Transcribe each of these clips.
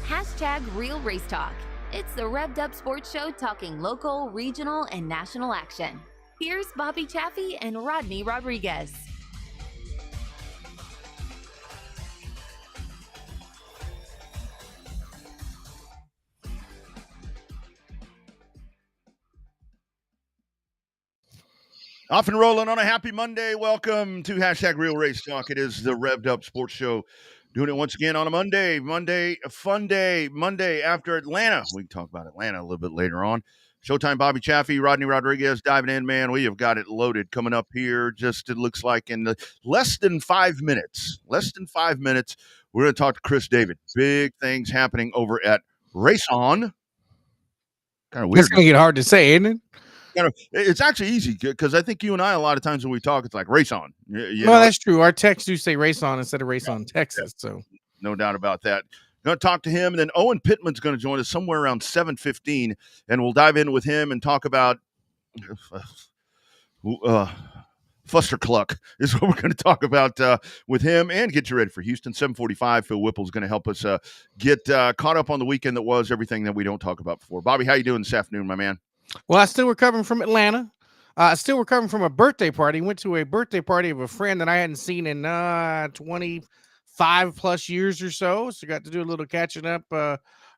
Hashtag Real Race Talk. It's the Revved Up Sports Show talking local, regional, and national action. Here's Bobby Chaffee and Rodney Rodriguez. Off and rolling on a happy Monday. Welcome to Hashtag Real Race Talk. It is the Revved Up Sports Show. Doing it once again on a Monday. Monday, a fun day. Monday after Atlanta. We can talk about Atlanta a little bit later on. Showtime, Bobby Chaffee, Rodney Rodriguez diving in, man. We have got it loaded coming up here. Just it looks like in less than 5 minutes. Less than 5 minutes. We're going to talk to Chris David. Big things happening over at Race On. Kind of weird. It's going to get hard to say, isn't it? It's actually easy because I think you and I, a lot of times when we talk, it's like Race On. Well, that's true. Our texts do say Race On instead of Race On Texas. So no doubt about that. Going to talk to him, and then Owen Pittman's going to join us somewhere around 7:15, and we'll dive in with him and talk about Fuster Cluck is what we're going to talk about with him, and get you ready for Houston 7:45. Phil Whipple's going to help us get caught up on the weekend that was, everything that we don't talk about before. Bobby, how you doing this afternoon, my man? Well, I'm still recovering from Atlanta. Still recovering from a birthday party. Went to a birthday party of a friend that I hadn't seen in 25 plus years or so. So got to do a little catching up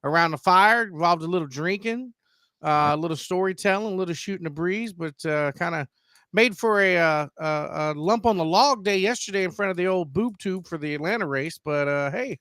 around the fire. Involved a little drinking, a little storytelling, a little shooting the breeze, but kind of made for a lump on the log day yesterday in front of the old boob tube for the Atlanta race. But hey,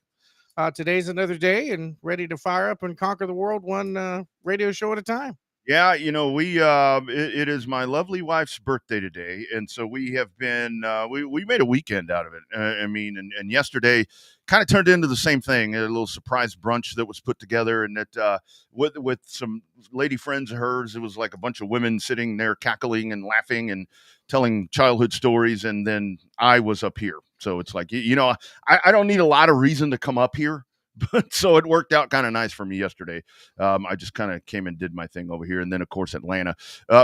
today's another day and ready to fire up and conquer the world one radio show at a time. Yeah, you know, it is my lovely wife's birthday today, and so we have been we made a weekend out of it. I mean, and yesterday kind of turned into the same thing, a little surprise brunch that was put together, and that with some lady friends of hers. It was like a bunch of women sitting there cackling and laughing and telling childhood stories, and then I was up here. So it's like, you know, I don't need a lot of reason to come up here. But so it worked out kind of nice for me yesterday. I just kind of came and did my thing over here. And then, of course, Atlanta.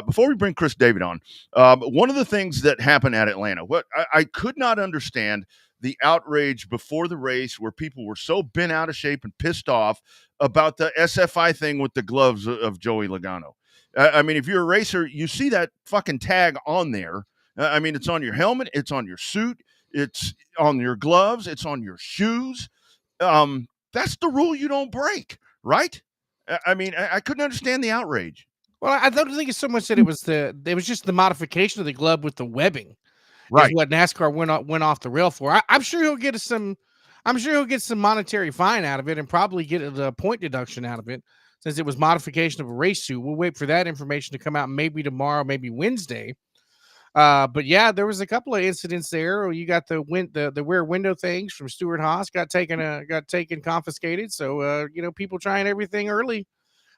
Before we bring Chris David on, one of the things that happened at Atlanta, what I could not understand the outrage before the race where people were so bent out of shape and pissed off about the SFI thing with the gloves of Joey Logano. I mean, if you're a racer, you see that fucking tag on there. I mean, it's on your helmet. It's on your suit. It's on your gloves. It's on your shoes. That's the rule you don't break, right? I mean, I couldn't understand the outrage. Well, I don't think it's so much that it was just the modification of the glove with the webbing, right? Is what NASCAR went off the rail for. I'm sure he'll get some monetary fine out of it and probably get a point deduction out of it since it was modification of a race suit. We'll wait for that information to come out maybe tomorrow, maybe Wednesday. But yeah, there was a couple of incidents there. You got the rear window things from Stuart Haas got taken confiscated. So you know, people trying everything early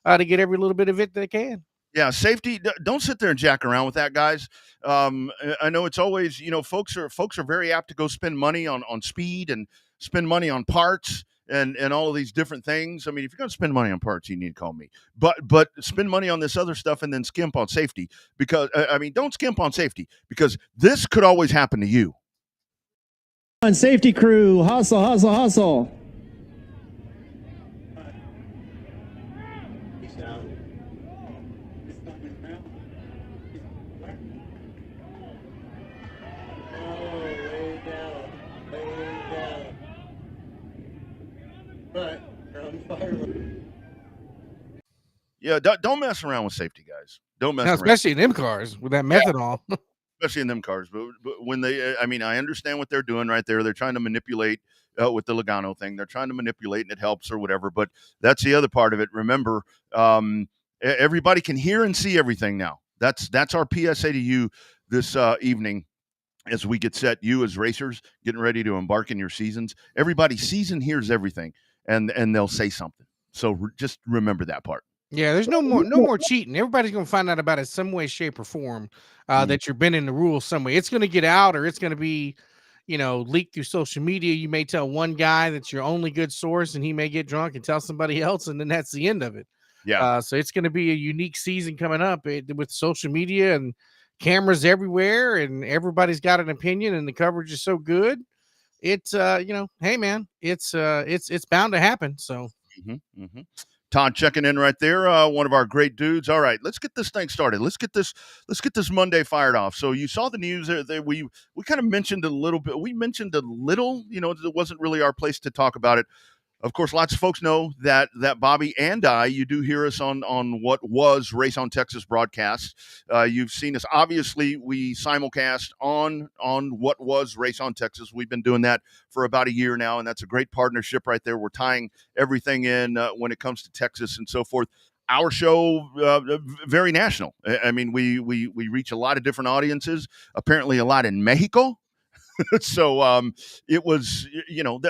to get every little bit of it they can. Yeah, safety. Don't sit there and jack around with that, guys. I know it's always, you know, folks are very apt to go spend money on speed and spend money on parts and all of these different things. I mean, if you're going to spend money on parts, you need to call me. But spend money on this other stuff and then skimp on safety because I mean, don't skimp on safety because this could always happen to you. On safety crew, hustle, hustle, hustle. Yeah, don't mess around with safety, guys. Don't mess Now, around. especially in them cars with that methanol. Especially in them cars. But when they, I mean, I understand what they're doing right there. They're trying to manipulate with the Logano thing. They're trying to manipulate and it helps or whatever. But that's the other part of it. Remember, everybody can hear and see everything now. That's our PSA to you this evening as we get set. You as racers getting ready to embark in your seasons. Everybody sees and hears everything, and they'll say something. So just remember that part. Yeah, there's no more cheating. Everybody's gonna find out about it some way, shape, or form. That you're bending the rules some way. It's gonna get out, or it's gonna be, leaked through social media. You may tell one guy that's your only good source, and he may get drunk and tell somebody else, and then that's the end of it. Yeah. So it's gonna be a unique season coming up with social media and cameras everywhere, and everybody's got an opinion, and the coverage is so good. It's hey man, it's bound to happen. So. Todd checking in right there. One of our great dudes. All right, let's get this thing started. Let's get this Monday fired off. So you saw the news that we kind of mentioned a little bit. We mentioned a little, it wasn't really our place to talk about it. Of course, lots of folks know that Bobby and I, you do hear us on what was Race on Texas broadcast. You've seen us. Obviously, we simulcast on what was Race on Texas. We've been doing that for about a year now, and that's a great partnership right there. We're tying everything in when it comes to Texas and so forth. Our show, very national. I mean, we reach a lot of different audiences, apparently a lot in Mexico. So it was,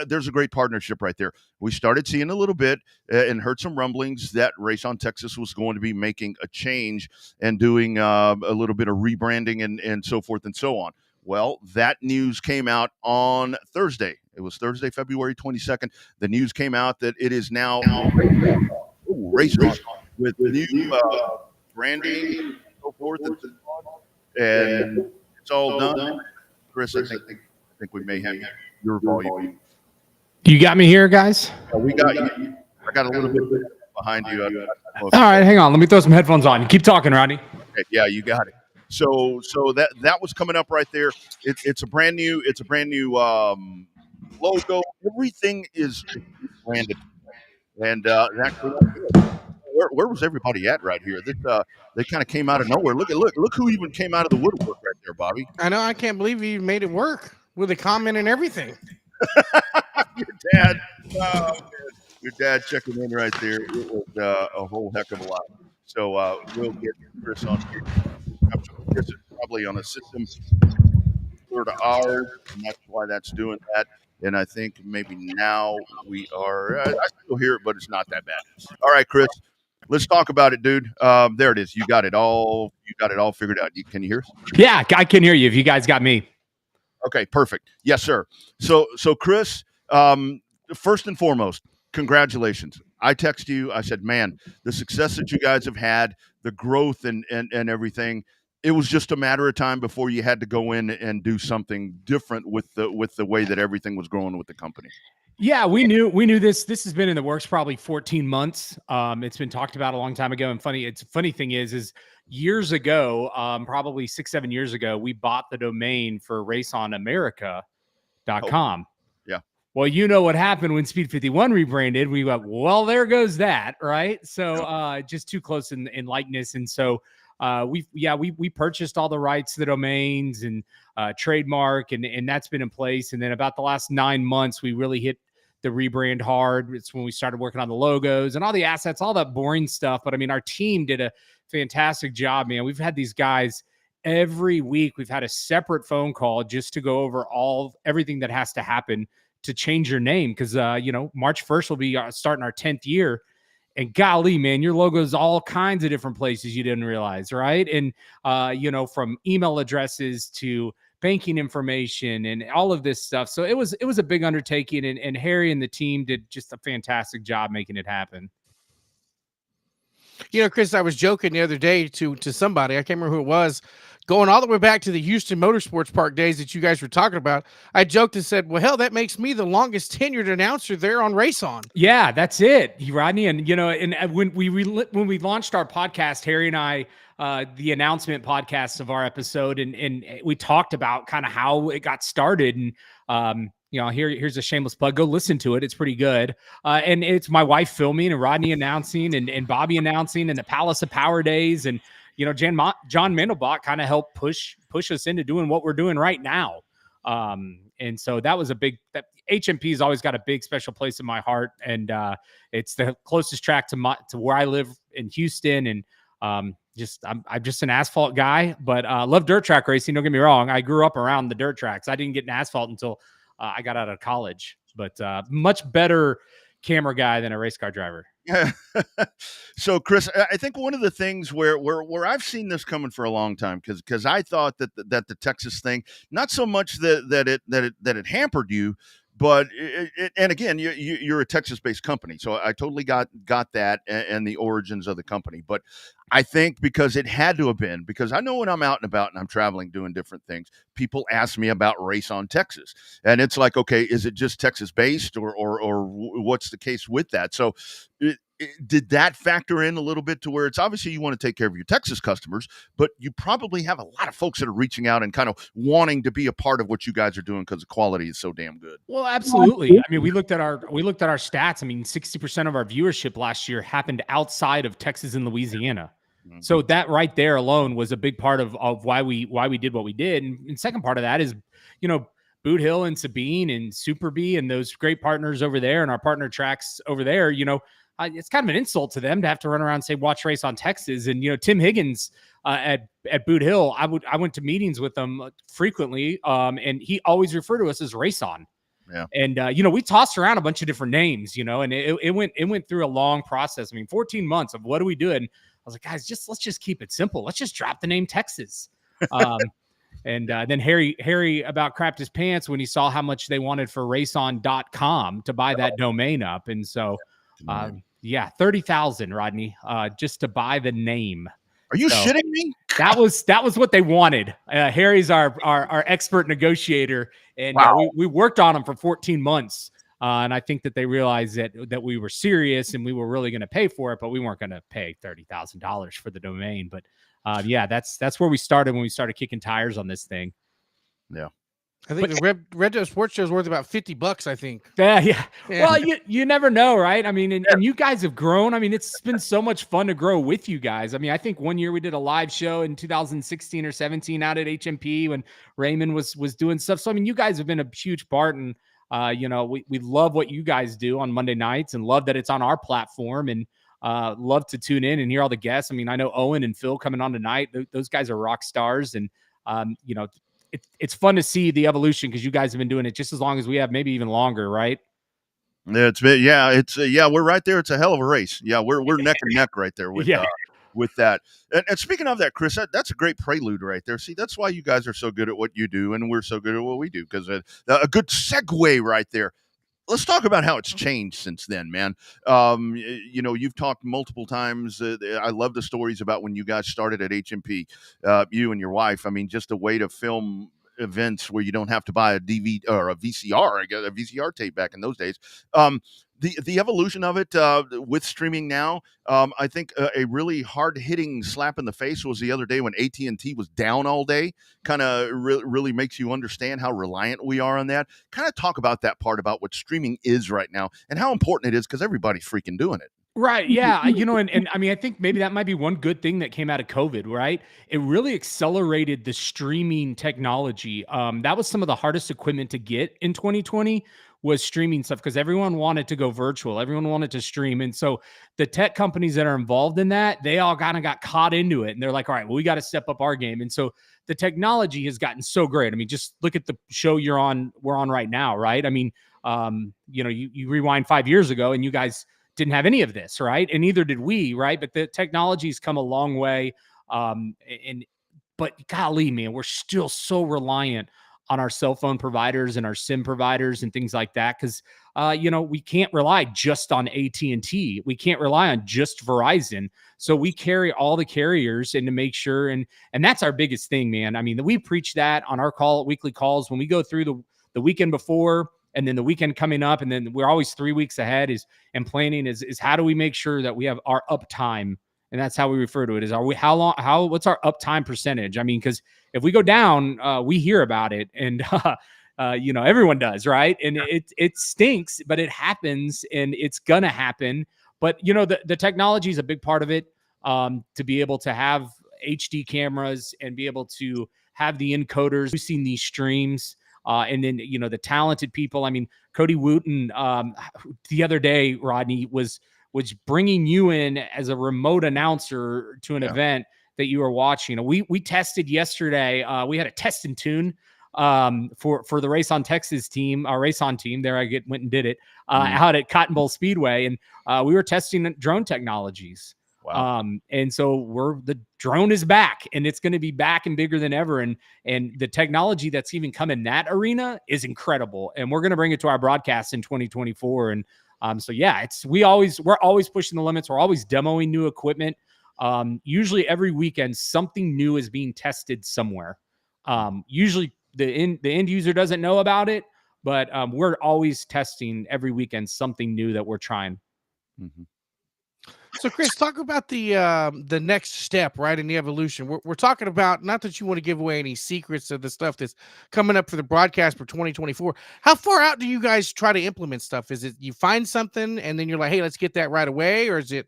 there's a great partnership right there. We started seeing a little bit and heard some rumblings that Race on Texas was going to be making a change and doing a little bit of rebranding and so forth and so on. Well, that news came out on Thursday. It was Thursday, February 22nd. The news came out that it is now Race on with new branding and so forth and it's all done. Chris, I think we may have your volume. You got me here, guys? We got you. I got a little bit behind you. All right, hang on. Let me throw some headphones on. You keep talking, Rodney. Okay, yeah, you got it. So that was coming up right there. It's a brand new logo. Everything is branded, and where was everybody at right here? They kind of came out of nowhere. Look who even came out of the woodwork right there, Bobby. I know. I can't believe you made it work with a comment and everything. Your dad checking in right there. It was a whole heck of a lot. So we'll get Chris on here. Chris is probably on a system similar to ours, and that's why that's doing that. And I think maybe now we are. I still hear it, but it's not that bad. All right, Chris. Let's talk about it, dude. There it is. You got it all. You got it all figured out. Can you hear us? Yeah, I can hear you. If you guys got me. Okay, perfect. Yes, sir. So Chris, first and foremost, congratulations. I text you. I said, man, the success that you guys have had, the growth and everything. It was just a matter of time before you had to go in and do something different with the way that everything was growing with the company. Yeah, we knew this. This has been in the works probably 14 months. It's been talked about a long time ago. And funny thing is years ago, probably 6-7 years ago, we bought the domain for raceonamerica.com. Yeah. Well, you know what happened when Speed 51 rebranded. We went, well, there goes that, right? So just too close in likeness. And so we purchased all the rights to the domains and trademark, and that's been in place. And then about the last 9 months, we really hit the rebrand hard. It's when we started working on the logos and all the assets, all that boring stuff. But I mean, our team did a fantastic job, man. We've had these guys every week. We've had a separate phone call just to go over everything that has to happen to change your name. Because, March 1st will be starting our 10th year. And golly, man, your logo is all kinds of different places you didn't realize, right? And, from email addresses to banking information and all of this stuff. So it was a big undertaking, and Harry and the team did just a fantastic job making it happen. Chris, I was joking the other day to somebody, I can't remember who it was, going all the way back to the Houston Motorsports Park days that you guys were talking about. I joked and said, well, hell, that makes me the longest tenured announcer there on Race On. Yeah, that's it, Rodney. And, and when we launched our podcast, Harry and I, the announcement podcast of our episode, and we talked about kind of how it got started. And, here's a shameless plug. Go listen to it. It's pretty good. And it's my wife filming and Rodney announcing and Bobby announcing and the Palace of Power days. And, John Mandelbach kind of helped push us into doing what we're doing right now. And so that was that HMP has always got a big special place in my heart. And it's the closest track to where I live in Houston. And I'm just an asphalt guy, but love dirt track racing. Don't get me wrong. I grew up around the dirt tracks. I didn't get in asphalt until I got out of college, but much better camera guy than a race car driver. Yeah. So, Chris, I think one of the things where I've seen this coming for a long time, because I thought that the Texas thing, not so much that it hampered you, but and again, you're a Texas-based company, so I totally got that and the origins of the company. But I think because it had to have been, because I know when I'm out and about and I'm traveling doing different things, people ask me about Race on Texas, and it's like, okay, is it just Texas-based or what's the case with that? So did that factor in a little bit to where it's obviously you want to take care of your Texas customers, but you probably have a lot of folks that are reaching out and kind of wanting to be a part of what you guys are doing because the quality is so damn good. Well, absolutely. I mean, we looked at our stats. I mean, 60% of our viewership last year happened outside of Texas and Louisiana. Mm-hmm. So that right there alone was a big part of why we did what we did. And second part of that is, Boot Hill and Sabine and Super B and those great partners over there and our partner tracks over there, it's kind of an insult to them to have to run around and say, watch Race on Texas. And, Tim Higgins at Boot Hill, I went to meetings with them frequently. And he always referred to us as Race On. Yeah. And, we tossed around a bunch of different names, and it went through a long process. I mean, 14 months of what do we do? And I was like, guys, let's just keep it simple. Let's just drop the name Texas. And then Harry about crapped his pants when he saw how much they wanted for raceon.com to buy that domain up. And so, $30,000, Rodney, just to buy the name. Are you shitting me? That was what they wanted. Harry's our expert negotiator, and wow. We worked on him for 14 months. And I think that they realized that we were serious and we were really going to pay for it, but we weren't going to pay $30,000 for the domain. But that's where we started when we started kicking tires on this thing. Yeah. I think the Red Sports Show is worth about $50, I think. Yeah. Well, you never know, right? I mean, and you guys have grown. I mean, it's been so much fun to grow with you guys. I mean, I think one year we did a live show in 2016 or 17 out at HMP when Raymond was doing stuff. So, I mean, you guys have been a huge part, and we love what you guys do on Monday nights and love that it's on our platform, and love to tune in and hear all the guests. I mean, I know Owen and Phil coming on tonight. Those guys are rock stars, and it's fun to see the evolution because you guys have been doing it just as long as we have, maybe even longer, right? It's we're right there. It's a hell of a race. Yeah, we're neck and neck right there with that. And speaking of that, Chris, that's a great prelude right there. See, that's why you guys are so good at what you do, and we're so good at what we do, because a good segue right there. Let's talk about how it's changed since then, man. You've talked multiple times. I love the stories about when you guys started at HMP, you and your wife. I mean, just a way to film events where you don't have to buy a DVD or a VCR. I got a VCR tape back in those days. The evolution of it with streaming now, I think a really hard-hitting slap in the face was the other day when AT&T was down all day. Kind of really makes you understand how reliant we are on that. Kind of talk about that part about what streaming is right now and how important it is, because everybody's freaking doing it. Right. Yeah. And I mean, I think maybe that might be one good thing that came out of COVID, right? It really accelerated the streaming technology. That was some of the hardest equipment to get in 2020 was streaming stuff, because everyone wanted to go virtual. Everyone wanted to stream. And so the tech companies that are involved in that, they all kind of got caught into it. And they're like, all right, well, we got to step up our game. And so the technology has gotten so great. I mean, just look at the show we're on right now, right? I mean, you rewind 5 years ago and you guys didn't have any of this, right? And neither did we, right? But the technology's come a long way. But golly, man, we're still so reliant on our cell phone providers and our SIM providers and things like that. Cause we can't rely just on AT&T. We can't rely on just Verizon. So we carry all the carriers, and to make sure, and that's our biggest thing, man. I mean, we preach that on our weekly calls when we go through the weekend before, and then the weekend coming up, and then we're always 3 weeks ahead and planning is how do we make sure that we have our uptime? And that's how we refer to it, is what's our uptime percentage? I mean, because if we go down, we hear about it. And everyone does, right? And it stinks, but it happens, and it's gonna happen. But the technology is a big part of it. To be able to have HD cameras and be able to have the encoders, we've seen these streams, and then the talented people. I mean, Cody Wooten, the other day, Rodney was bringing you in as a remote announcer to an event that you were watching. We tested yesterday. We had a test and tune for the Race on Texas team, our Race on team. There, went and did it out at Cotton Bowl Speedway, and we were testing drone technologies. Wow. And so the drone is back, and it's going to be back and bigger than ever. And the technology that's even come in that arena is incredible. And we're going to bring it to our broadcast in 2024. And we're always pushing the limits. We're always demoing new equipment. Usually every weekend, something new is being tested somewhere. Usually the end user doesn't know about it, but we're always testing every weekend something new that we're trying. Mm-hmm. So, Chris, talk about the next step, right, in the evolution. We're talking about, not that you want to give away any secrets of the stuff that's coming up for the broadcast for 2024. How far out do you guys try to implement stuff? Is it you find something and then you're like, hey, let's get that right away? Or do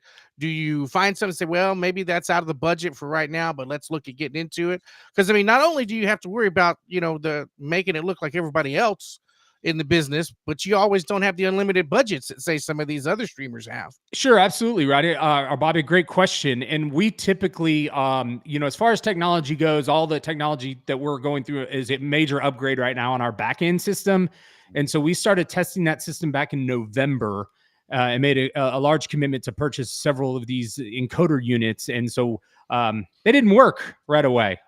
you find something and say, well, maybe that's out of the budget for right now, but let's look at getting into it? Because, I mean, not only do you have to worry about, the making it look like everybody else in the business, but you always don't have the unlimited budgets that say some of these other streamers have. Sure, absolutely, right. Bobby, great question. And we typically, as far as technology goes, all the technology that we're going through is a major upgrade right now on our back end system. And so we started testing that system back in November and made a large commitment to purchase several of these encoder units. And so they didn't work right away.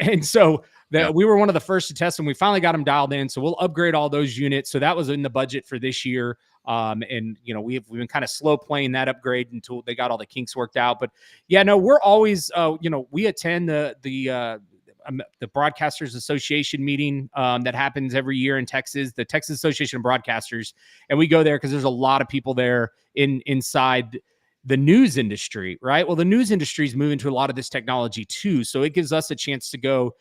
And so we were one of the first to test them. We finally got them dialed in. So we'll upgrade all those units. So that was in the budget for this year. And we've been kind of slow playing that upgrade until they got all the kinks worked out. But we're always, we attend the Broadcasters Association meeting that happens every year in Texas, the Texas Association of Broadcasters. And we go there because there's a lot of people there inside the news industry, right? Well, the news industry is moving to a lot of this technology too. So it gives us a chance to go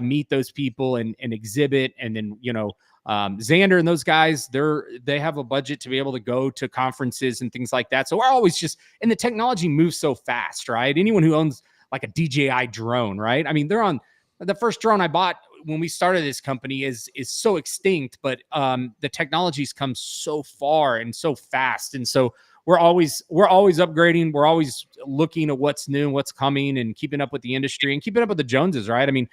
meet those people and exhibit. And then, Xander and those guys, they have a budget to be able to go to conferences and things like that. So we're always and the technology moves so fast, right? Anyone who owns like a DJI drone, right? I mean, they're on the first drone I bought when we started this company is so extinct, but the technology's come so far and so fast. And so we're always upgrading. We're always looking at what's new, what's coming, and keeping up with the industry and keeping up with the Joneses, right? I mean,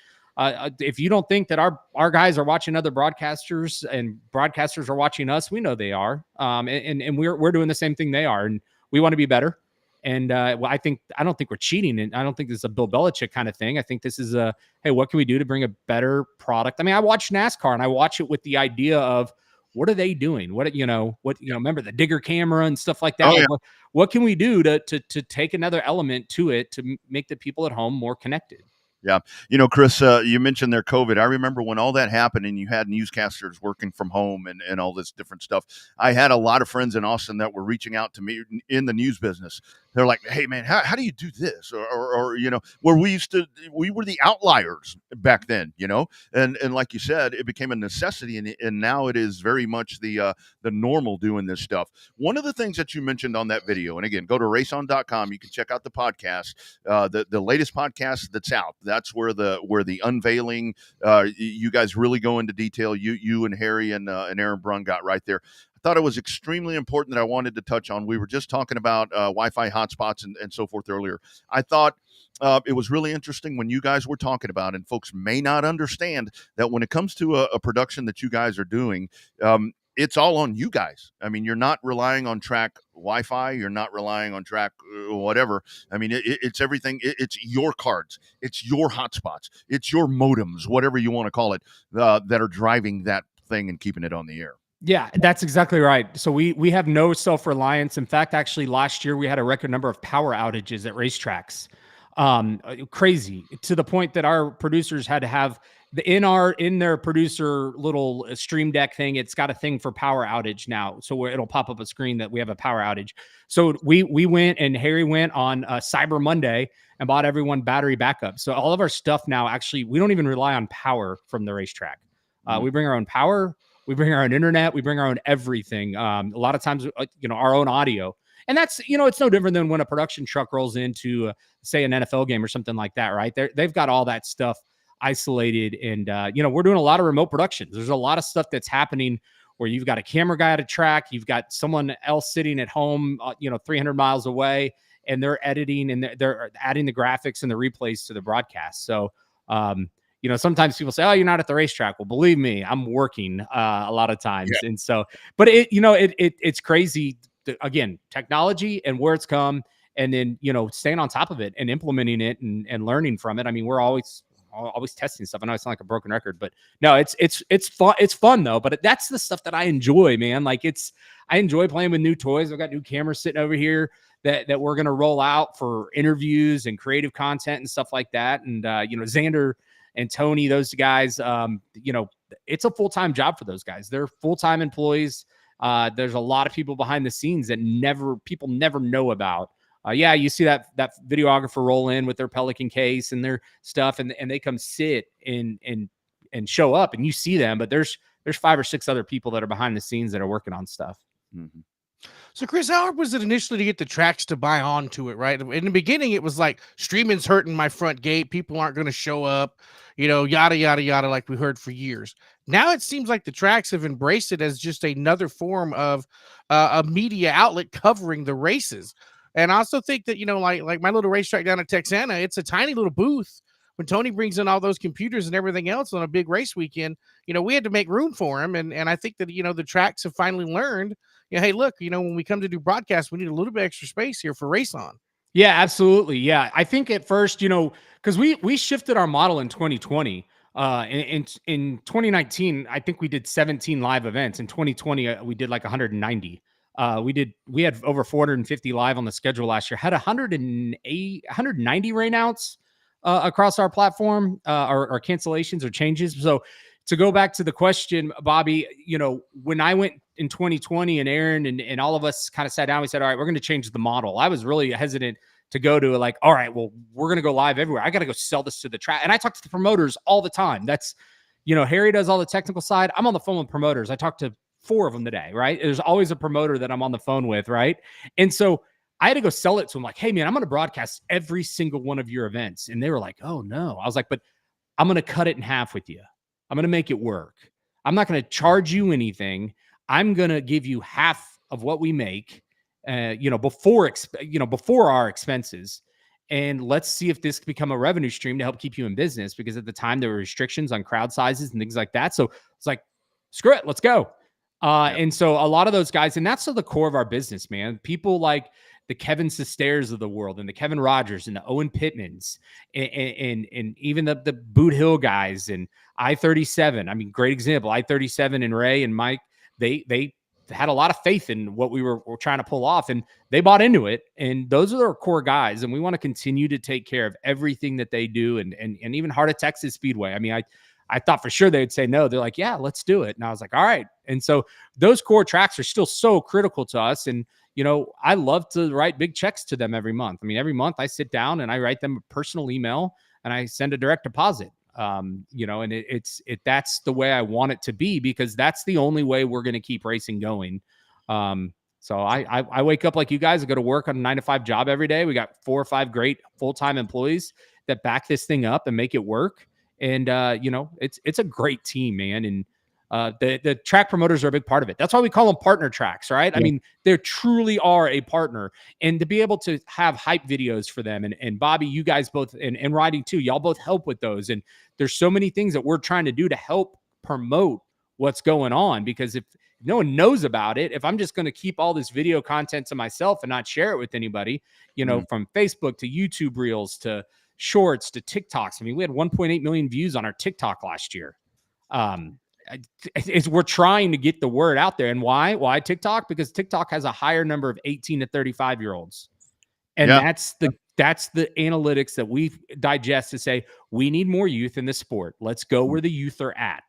if you don't think that our guys are watching other broadcasters and broadcasters are watching us, we know they are. And we're doing the same thing they are, and we want to be better. And I don't think we're cheating, and I don't think this is a Bill Belichick kind of thing. I think this is hey, what can we do to bring a better product? I mean, I watch NASCAR and I watch it with the idea of, what are they doing? Remember the digger camera and stuff like that? Oh, yeah. What can we do to take another element to it to make the people at home more connected? Yeah. Chris, you mentioned their COVID. I remember when all that happened and you had newscasters working from home and all this different stuff. I had a lot of friends in Austin that were reaching out to me in the news business. They're like, hey, man, how do you do this? Or where we were the outliers back then, and like you said, it became a necessity. And now it is very much the normal doing this stuff. One of the things that you mentioned on that video, and again, go to raceon.com. You can check out the podcast, the latest podcast that's out. That's where the unveiling, you guys really go into detail. You and Harry and Aaron Brun got right there. I thought it was extremely important that I wanted to touch on. We were just talking about Wi-Fi hotspots and so forth earlier. I thought it was really interesting when you guys were talking about, and folks may not understand that when it comes to a production that you guys are doing, it's all on you guys. I mean, you're not relying on track Wi-Fi. You're not relying on track whatever. I mean, it's everything. It's your cards. It's your hotspots. It's your modems, whatever you want to call it, that are driving that thing and keeping it on the air. Yeah, that's exactly right. So we have no self-reliance. In fact, actually last year we had a record number of power outages at racetracks. Crazy, to the point that our producers had to have in their producer little stream deck thing. It's got a thing for power outage now. So it'll pop up a screen that we have a power outage. So we went, and Harry went on Cyber Monday and bought everyone battery backup. So all of our stuff now, actually, we don't even rely on power from the racetrack. We bring our own power, we bring our own internet, we bring our own everything. A lot of times, our own audio. And that's, it's no different than when a production truck rolls into, say, an NFL game or something like that, right? They've got all that stuff isolated. And, we're doing a lot of remote productions. There's a lot of stuff that's happening where you've got a camera guy at a track, you've got someone else sitting at home, 300 miles away, and they're editing and they're adding the graphics and the replays to the broadcast. So, sometimes people say, "Oh, you're not at the racetrack." Well, believe me, I'm working a lot of times. Yeah. And so, but it's crazy. Again, technology and where it's come, and then, staying on top of it and implementing it and learning from it. I mean, we're always testing stuff. I know I sound like a broken record, but no, it's fun. It's fun though. But that's the stuff that I enjoy, man. Like I enjoy playing with new toys. I've got new cameras sitting over here that we're going to roll out for interviews and creative content and stuff like that. And, Xander and Tony, those guys, it's a full-time job for those guys. They're full-time employees. There's a lot of people behind the scenes that people never know about. You see that videographer roll in with their Pelican case and their stuff, and they come sit and show up, and you see them, but there's 5 or 6 other people that are behind the scenes that are working on stuff. Mm-hmm. So, Chris, how hard was it initially to get the tracks to buy onto it, right? In the beginning, it was like, streaming's hurting my front gate. People aren't going to show up, yada, yada, yada, like we heard for years. Now it seems like the tracks have embraced it as just another form of a media outlet covering the races. And I also think that, like my little racetrack down at Texana, it's a tiny little booth. When Tony brings in all those computers and everything else on a big race weekend, we had to make room for him. And I think that, the tracks have finally learned, hey, look, when we come to do broadcasts, we need a little bit extra space here for race on. Yeah, absolutely. Yeah. I think at first, because we shifted our model in 2020. In 2019, I think we did 17 live events. In 2020, we did like 190. We had over 450 live on the schedule last year, had 190 rainouts across our platform, or cancellations or changes. So to go back to the question, Bobby, when I went in 2020 and Aaron and all of us kind of sat down, we said, all right, we're going to change the model. I was really hesitant to go to all right, well, we're going to go live everywhere. I got to go sell this to the track. And I talk to the promoters all the time. That's, Harry does all the technical side. I'm on the phone with promoters. I talked to 4 of them today, right? There's always a promoter that I'm on the phone with, right? And so I had to go sell it to them like, hey, man, I'm going to broadcast every single one of your events. And they were like, oh, no. I was like, but I'm going to cut it in half with you. I'm going to make it work. I'm not going to charge you anything. I'm going to give you half of what we make, before our expenses. And let's see if this can become a revenue stream to help keep you in business. Because at the time there were restrictions on crowd sizes and things like that. So it's like, screw it, let's go. And so a lot of those guys, and that's the core of our business, man. People like the Kevin Sestairs of the world and the Kevin Rogers and the Owen Pittmans and even the Boot Hill guys and I-37. I mean, great example. I-37 and Ray and Mike, they had a lot of faith in what we were trying to pull off, and they bought into it. And those are our core guys. And we want to continue to take care of everything that they do. And even Heart of Texas Speedway. I mean, I thought for sure they'd say no. They're like, yeah, let's do it. And I was like, all right. And so those core tracks are still so critical to us. And, I love to write big checks to them every month. I mean, every month I sit down and I write them a personal email and I send a direct deposit. And that's the way I want it to be, because that's the only way we're going to keep racing going. So I wake up like you guys. I go to work on a 9-to-5 job every day. We got 4 or 5 great full-time employees that back this thing up and make it work. And, it's a great team, man. And the track promoters are a big part of it. That's why we call them partner tracks, right? Yeah. I mean, they truly are a partner. And to be able to have hype videos for them, and Bobby, you guys both, and riding too, y'all both help with those. And there's so many things that we're trying to do to help promote what's going on, because if no one knows about it, if I'm just going to keep all this video content to myself and not share it with anybody, from Facebook to YouTube Reels to Shorts to TikToks. I mean, we had 1.8 million views on our TikTok last year. We're trying to get the word out there. And why TikTok? Because TikTok has a higher number of 18 to 35 year olds. And that's the analytics that we digest to say, we need more youth in this sport. Let's go where the youth are at.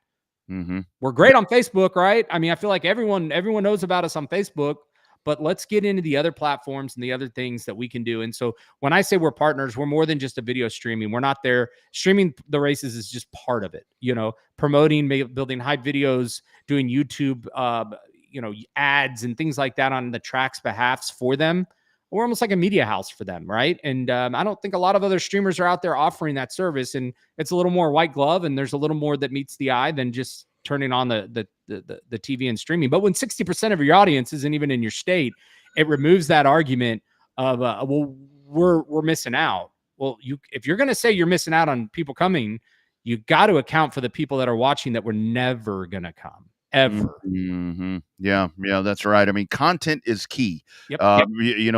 Mm-hmm. We're great on Facebook, right? I mean, I feel like everyone knows about us on Facebook, but let's get into the other platforms and the other things that we can do. And so when I say we're partners, we're more than just a video streaming. We're not there. Streaming the races is just part of it, promoting, building hype videos, doing YouTube, ads and things like that on the track's behalfs for them. We're almost like a media house for them, right? And I don't think a lot of other streamers are out there offering that service, and it's a little more white glove, and there's a little more that meets the eye than just turning on the TV and streaming. But when 60% of your audience isn't even in your state, it removes that argument of well, we're missing out. Well, if you're going to say you're missing out on people coming, you got to account for the people that are watching that were never going to come. Ever. Mm-hmm. Yeah, that's right. I mean, content is key. Yep.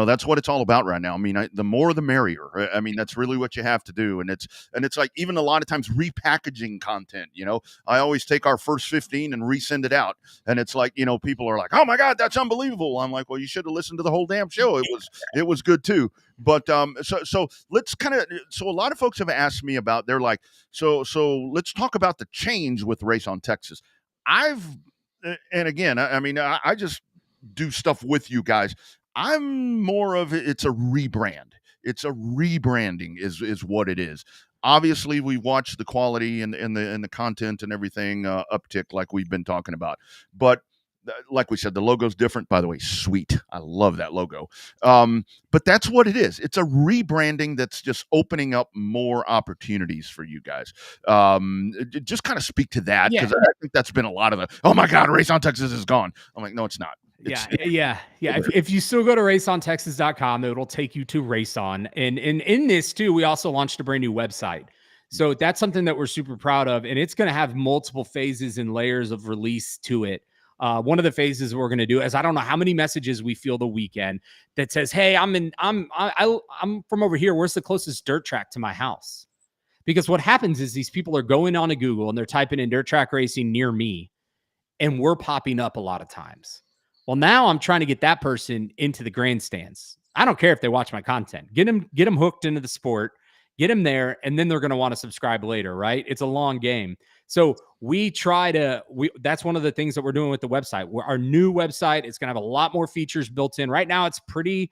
That's what it's all about right now. I mean, the more the merrier. I mean, that's really what you have to do. And it's like even a lot of times repackaging content. I always take our first 15 and resend it out, and it's like people are like, "Oh my God, that's unbelievable." I'm like, "Well, you should have listened to the whole damn show. It was good too." But so let's so a lot of folks have asked me about. They're like, so let's talk about the change with Race on Texas. And again, I just do stuff with you guys. I'm more of it's a rebrand. It's a rebranding is what it is. Obviously, we watch the quality and the content and everything uptick like we've been talking about. But like we said, the logo's different. By the way, sweet. I love that logo. But that's what it is. It's a rebranding that's just opening up more opportunities for you guys. Just kind of speak to that, because I think that's been a lot of the, oh my God, Race on Texas is gone. I'm like, no, it's not. Yeah. If you still go to raceontexas.com, it'll take you to Race On. And in this too, we also launched a brand new website. So that's something that we're super proud of. And it's going to have multiple phases and layers of release to it. One of the phases we're going to do is, I don't know how many messages we feel the weekend that says, "Hey, I'm from over here. Where's the closest dirt track to my house?" Because what happens is these people are going on to Google and they're typing in dirt track racing near me, and we're popping up a lot of times. Well, now I'm trying to get that person into the grandstands. I don't care if they watch my content. Get them hooked into the sport, get them there, and then they're going to want to subscribe later, right? It's a long game. So that's one of the things that we're doing with the website. Our new website is going to have a lot more features built in. Right now, it's pretty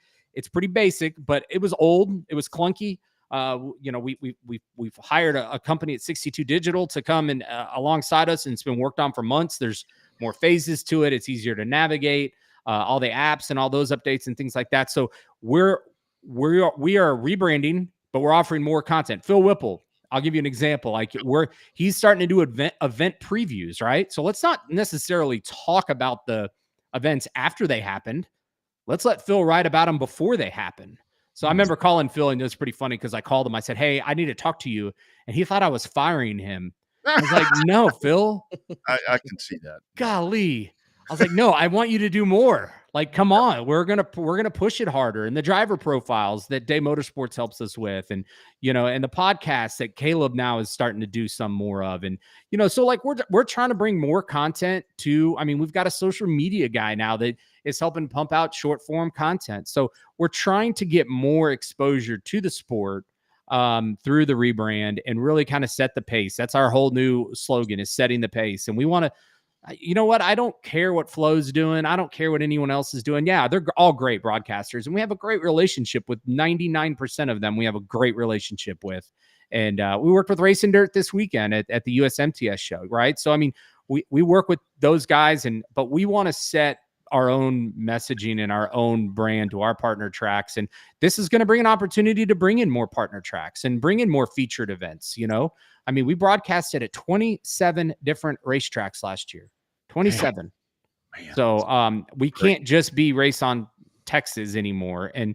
basic, but it was old. It was clunky. We've hired a company at 62 Digital to come and alongside us, and it's been worked on for months. There's more phases to it. It's easier to navigate, all the apps and all those updates and things like that. So we are rebranding, but we're offering more content. Phil Whipple, I'll give you an example. Like he's starting to do event previews, right? So let's not necessarily talk about the events after they happened. Let's let Phil write about them before they happen. So I remember calling Phil, and it was pretty funny because I called him. I said, "Hey, I need to talk to you." And he thought I was firing him. I was like, "No, Phil." I can see that. Golly. I was like, "No, I want you to do more. Like, come on, we're gonna push it harder." And the driver profiles that Day Motorsports helps us with, and and the podcast that Caleb now is starting to do some more of, and so like we're trying to bring more content to. I mean, we've got a social media guy now that is helping pump out short form content. So we're trying to get more exposure to the sport through the rebrand and really kind of set the pace. That's our whole new slogan, is setting the pace. And we want to. You know what? I don't care what Flo's doing. I don't care what anyone else is doing. Yeah, they're all great broadcasters, and we have a great relationship with 99% of them. We have a great relationship with, and we worked with Race and Dirt this weekend at the USMTS show, right? So I mean, we work with those guys, but we want to set our own messaging and our own brand to our partner tracks, and this is going to bring an opportunity to bring in more partner tracks and bring in more featured events. I mean, we broadcasted at 27 different racetracks last year. 27. Man, so we can't just be Race on Texas anymore, and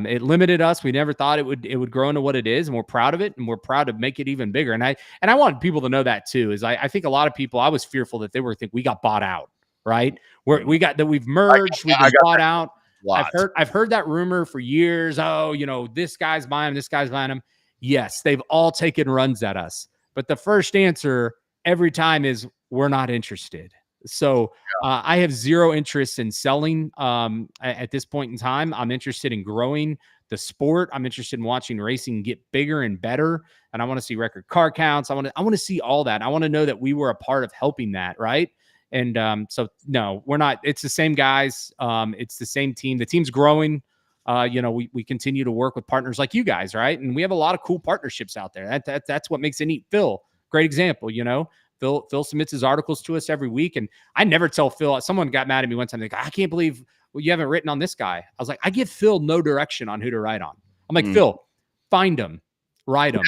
it limited us. We never thought it would grow into what it is, and we're proud of it, and we're proud to make it even bigger. And I want people to know that too. Is I think a lot of people, I was fearful that they were think we got bought out, right? We've merged, we've been bought out. I've heard that rumor for years. Oh, this guy's buying them, this guy's buying them. Yes, they've all taken runs at us, but the first answer every time is we're not interested. So I have zero interest in selling at this point in time. I'm interested in growing the sport. I'm interested in watching racing get bigger and better. And I want to see record car counts. I want to see all that. I want to know that we were a part of helping that, right? And so no, we're not. It's the same guys. It's the same team. The team's growing. We continue to work with partners like you guys, right? And we have a lot of cool partnerships out there. That's what makes it neat. Phil, great example. Phil submits his articles to us every week, and I never tell Phil. Someone got mad at me one time. Like, I can't believe you haven't written on this guy. I was like, I give Phil no direction on who to write on. I'm like, Phil, find him, write him.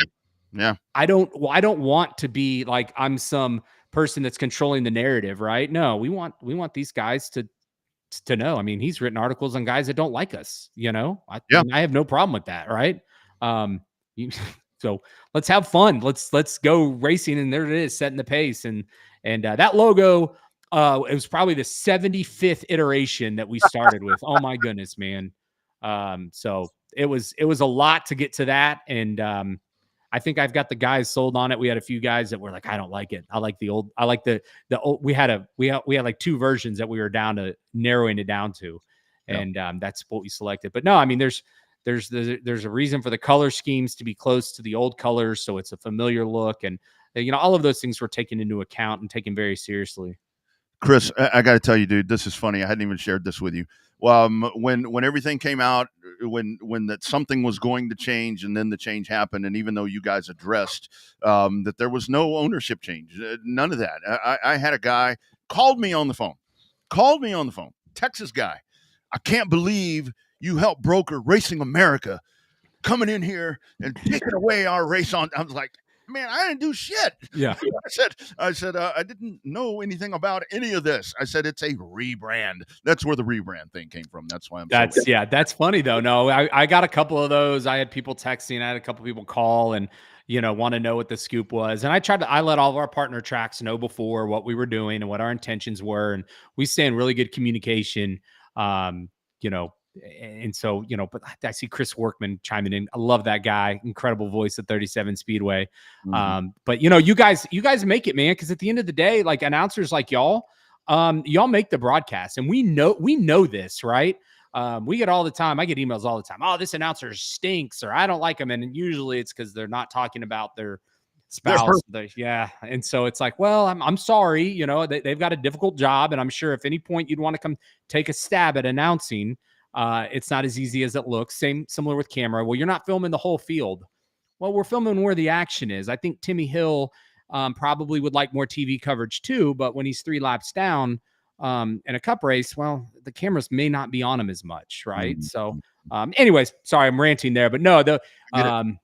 Yeah. I don't want to be like I'm some person that's controlling the narrative, right? No, we want these guys to know. I mean, he's written articles on guys that don't like us. I have no problem with that, right? So let's have fun. Let's go racing, and there it is, setting the pace. And that logo, it was probably the 75th iteration that we started with. Oh my goodness, man. So it was a lot to get to that, and I think I've got the guys sold on it. We had a few guys that were like, I don't like it. I like the old. I like the old. We had like two versions that we were down to narrowing it down to, and that's what we selected. But no, I mean, there's a reason for the color schemes to be close to the old colors, so it's a familiar look, and all of those things were taken into account and taken very seriously. Chris, I got to tell you, dude, this is funny. I hadn't even shared this with you. When everything came out, when that something was going to change, and then the change happened, and even though you guys addressed that there was no ownership change, none of that. I had a guy called me on the phone, Texas guy. I can't believe you helped broker Racing America coming in here and taking away our race on. I was like, man, I didn't do shit. Yeah. I said, I didn't know anything about any of this. I said, it's a rebrand. That's where the rebrand thing came from. That's why that's funny though. No, I got a couple of those. I had people texting, I had a couple people call and, want to know what the scoop was. And I let all of our partner tracks know before what we were doing and what our intentions were. And we stay in really good communication. And so, but I see Chris Workman chiming in. I love that guy. Incredible voice at 37 Speedway. Mm-hmm. But you guys make it, man. Cause at the end of the day, like announcers like y'all make the broadcast, and we know this, right? We get all the time. I get emails all the time. Oh, this announcer stinks, or I don't like them. And usually it's cause they're not talking about their spouse. And so it's like, well, I'm sorry, they've got a difficult job. And I'm sure if any point you'd want to come take a stab at announcing, it's not as easy as it looks. Similar with camera. Well, you're not filming the whole field. Well, we're filming where the action is. I think Timmy Hill probably would like more TV coverage too, but when he's 3 laps down in a cup race, well, the cameras may not be on him as much, right? So anyways, sorry, I'm ranting there, but no, and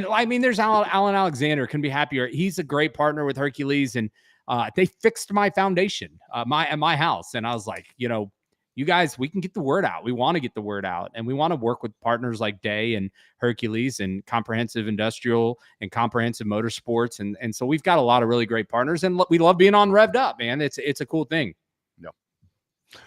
I mean, there's Alan Alexander, couldn't be happier. He's a great partner with Hercules, and they fixed my foundation at my house. And I was like, you guys, we can get the word out. We want to get the word out, and we want to work with partners like Day and Hercules and Comprehensive Industrial and Comprehensive Motorsports. And so we've got a lot of really great partners, and we love being on Revved Up, man. It's a cool thing.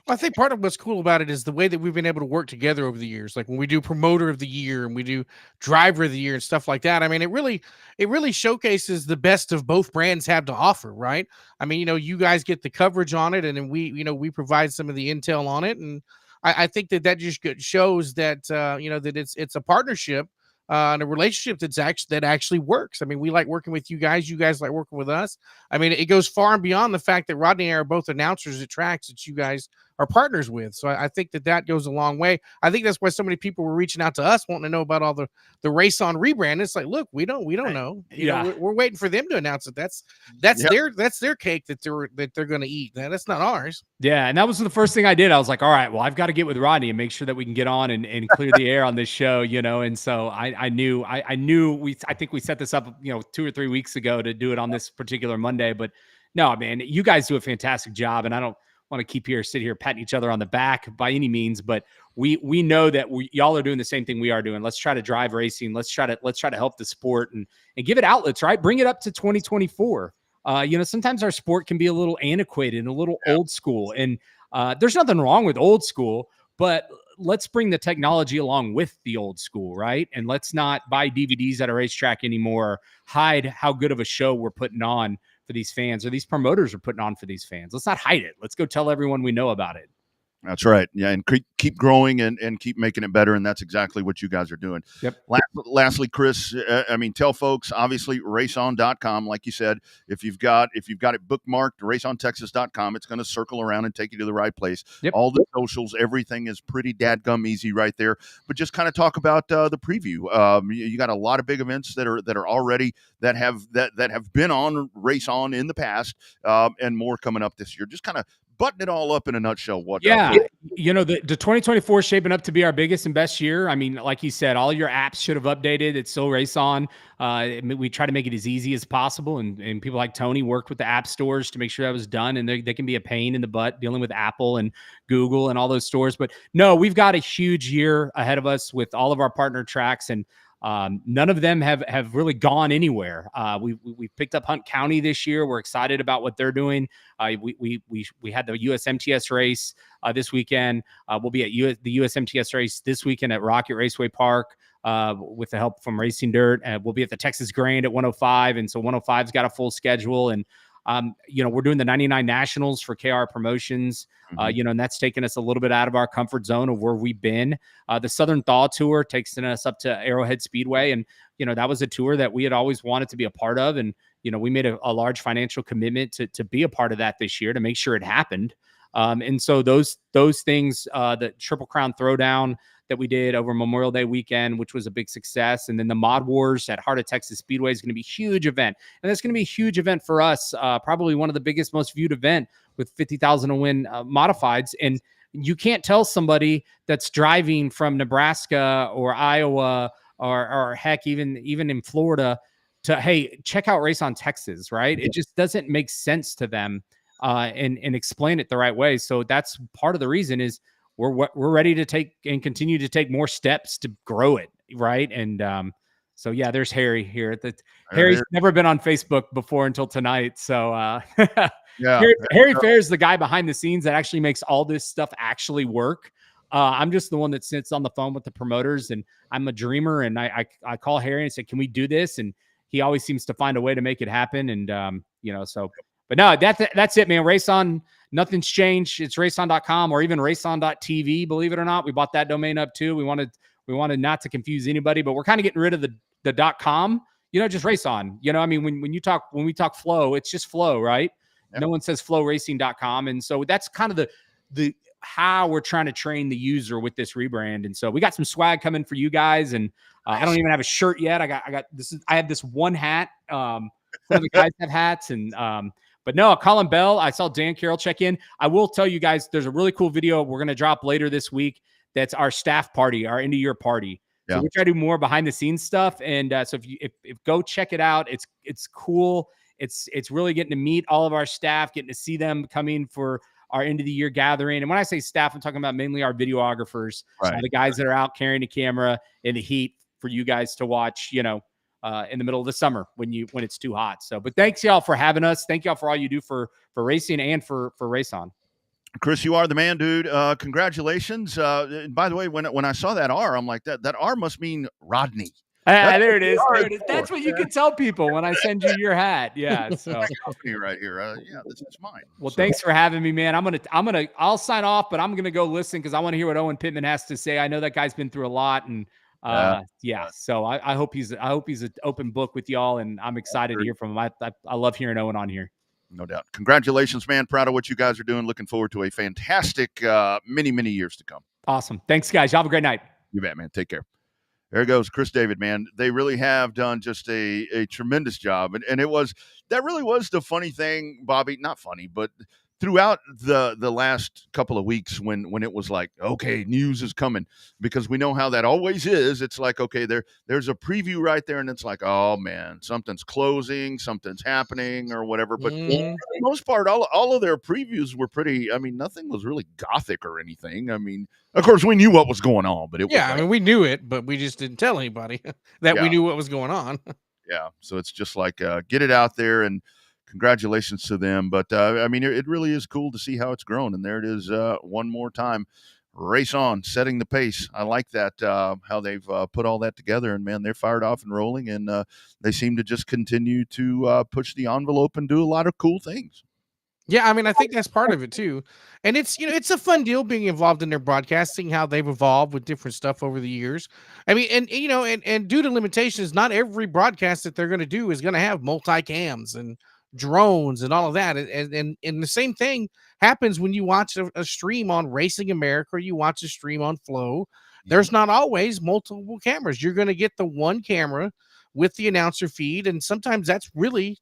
Well, I think part of what's cool about it is the way that we've been able to work together over the years. Like when we do promoter of the year and we do driver of the year and stuff like that. I mean, it really showcases the best of both brands have to offer, right? I mean, you guys get the coverage on it, and then we provide some of the intel on it. And I think that just shows that, that it's a partnership and a relationship that actually works. I mean, we like working with you guys. You guys like working with us. I mean, it goes far and beyond the fact that Rodney and I are both announcers at tracks that you guys are partners with. So I think that goes a long way. I think that's why so many people were reaching out to us wanting to know about all the race on rebrand. It's like, look, we don't know. We're waiting for them to announce it. That's their cake that they're going to eat. That's not ours. Yeah, and that was the first thing I did. I was like, all right, well, I've got to get with Rodney and make sure that we can get on and clear the air on this show, And so I knew I think we set this up, 2 or 3 weeks ago to do it on this particular Monday. But no, man, you guys do a fantastic job, and I don't want to sit here patting each other on the back by any means, but we know that y'all are doing the same thing we are doing. Let's try to drive racing. Let's try to help the sport and give it outlets, right? Bring it up to 2024. Sometimes our sport can be a little antiquated and a little old school, and there's nothing wrong with old school, but let's bring the technology along with the old school, right? And let's not buy DVDs at a racetrack anymore, hide how good of a show we're putting on for these fans, or these promoters are putting on for these fans. Let's not hide it. Let's go tell everyone we know about it. That's right. Yeah, and keep growing and keep making it better, and that's exactly what you guys are doing. Yep. Lastly, Chris, I mean, tell folks, obviously, raceon.com, like you said, if you've got it bookmarked, raceontexas.com, it's going to circle around and take you to the right place. Yep. All the socials, everything is pretty dadgum easy right there. But just kind of talk about the preview. You got a lot of big events that are already that have been on Race On in the past, and more coming up this year. Just kind of button it all up in a nutshell. The 2024 is shaping up to be our biggest and best year. I mean, like you said, all your apps should have updated. It's still Race On. We try to make it as easy as possible, and people like Tony worked with the app stores to make sure that was done, and they can be a pain in the butt dealing with Apple and Google and all those stores. But no, we've got a huge year ahead of us with all of our partner tracks, and none of them have really gone anywhere. We picked up Hunt County this year. We're excited about what they're doing. We had the USMTS race this weekend. We'll be at the USMTS race this weekend at Rocket Raceway Park with the help from Racing Dirt. We'll be at the Texas Grand at 105, and so 105's got a full schedule. And we're doing the 99 Nationals for KR Promotions, and that's taken us a little bit out of our comfort zone of where we've been. The Southern Thaw Tour takes us up to Arrowhead Speedway. And, that was a tour that we had always wanted to be a part of. And, we made a large financial commitment to be a part of that this year to make sure it happened. And so those things, the Triple Crown Throwdown that we did over Memorial Day weekend, which was a big success. And then the Mod Wars at Heart of Texas Speedway is going to be a huge event. And that's going to be a huge event for us. Probably one of the biggest, most viewed event with 50,000 to win modifieds. And you can't tell somebody that's driving from Nebraska or Iowa or heck, even in Florida to, hey, check out Race on Texas, right? It just doesn't make sense to them and explain it the right way. So that's part of the reason is we're ready to take and continue to take more steps to grow it, right? And so yeah, there's Harry here. Harry's never been on Facebook before until tonight. So yeah, Harry Fair's the guy behind the scenes that actually makes all this stuff actually work. I'm just the one that sits on the phone with the promoters, and I'm a dreamer. And I call Harry and say, "Can we do this?" And he always seems to find a way to make it happen. And so. But no, that's it, man. Race On, nothing's changed. It's raceon.com or even raceon.tv. Believe it or not, we bought that domain up too. We wanted not to confuse anybody, but we're kind of getting rid of the .com. Just Race On. I mean, when we talk flow, it's just flow, right? Yep. No one says flowracing.com, and so that's kind of the how we're trying to train the user with this rebrand. And so we got some swag coming for you guys, and I don't even have a shirt yet. I have this one hat. Some of the guys have hats, and but no, Colin Bell, I saw Dan Carroll check in. I will tell you guys, there's a really cool video we're going to drop later this week. That's our staff party, our end of year party. Yeah. So we try to do more behind the scenes stuff. And so if go check it out, it's cool. It's really getting to meet all of our staff, getting to see them coming for our end of the year gathering. And when I say staff, I'm talking about mainly our videographers, right. The guys that are out carrying the camera in the heat for you guys to watch, in the middle of the summer when it's too hot. So, but thanks y'all for having us. Thank y'all for all you do for racing and for Race On. Chris, you are the man, dude. Congratulations. By the way, when I saw that R, I'm like, that R must mean Rodney. There it is. That's what you can tell people when I send you your hat. Yeah. So right here. This is mine. Well, thanks for having me, man. I'll sign off, but I'm going to go listen because I want to hear what Owen Pittman has to say. I know that guy's been through a lot, and so I hope he's an open book with y'all, and I'm excited to hear from him. I love hearing Owen on here. No doubt. Congratulations, man. Proud of what you guys are doing. Looking forward to a fantastic many years to come. Awesome. Thanks, guys. Y'all have a great night. You bet, man. Take care. There goes Chris David, man. They really have done just a tremendous job. And that really was the funny thing, Bobby. Not funny, but throughout the last couple of weeks when it was like, okay, news is coming, because we know how that always is. It's like, okay, there's a preview right there, and it's like, oh man, something's closing, something's happening or whatever. But for the most part, all of their previews were pretty, I mean, nothing was really gothic or anything. I mean, of course we knew what was going on, but I mean, we knew it, but we just didn't tell anybody that we knew what was going on. Yeah. So it's just like, get it out there, and congratulations to them. But I mean, it really is cool to see how it's grown. And there it is one more time. Race On, setting the pace. I like that, how they've put all that together. And, man, they're fired off and rolling. And they seem to just continue to push the envelope and do a lot of cool things. Yeah, I mean, I think that's part of it too. And it's, it's a fun deal being involved in their broadcasting, how they've evolved with different stuff over the years. I mean, and due to limitations, not every broadcast that they're going to do is going to have multicams and drones and all of that. And the same thing happens when you watch a stream on Racing America or you watch a stream on Flow. There's not always multiple cameras. You're going to get the one camera with the announcer feed. And sometimes that's really,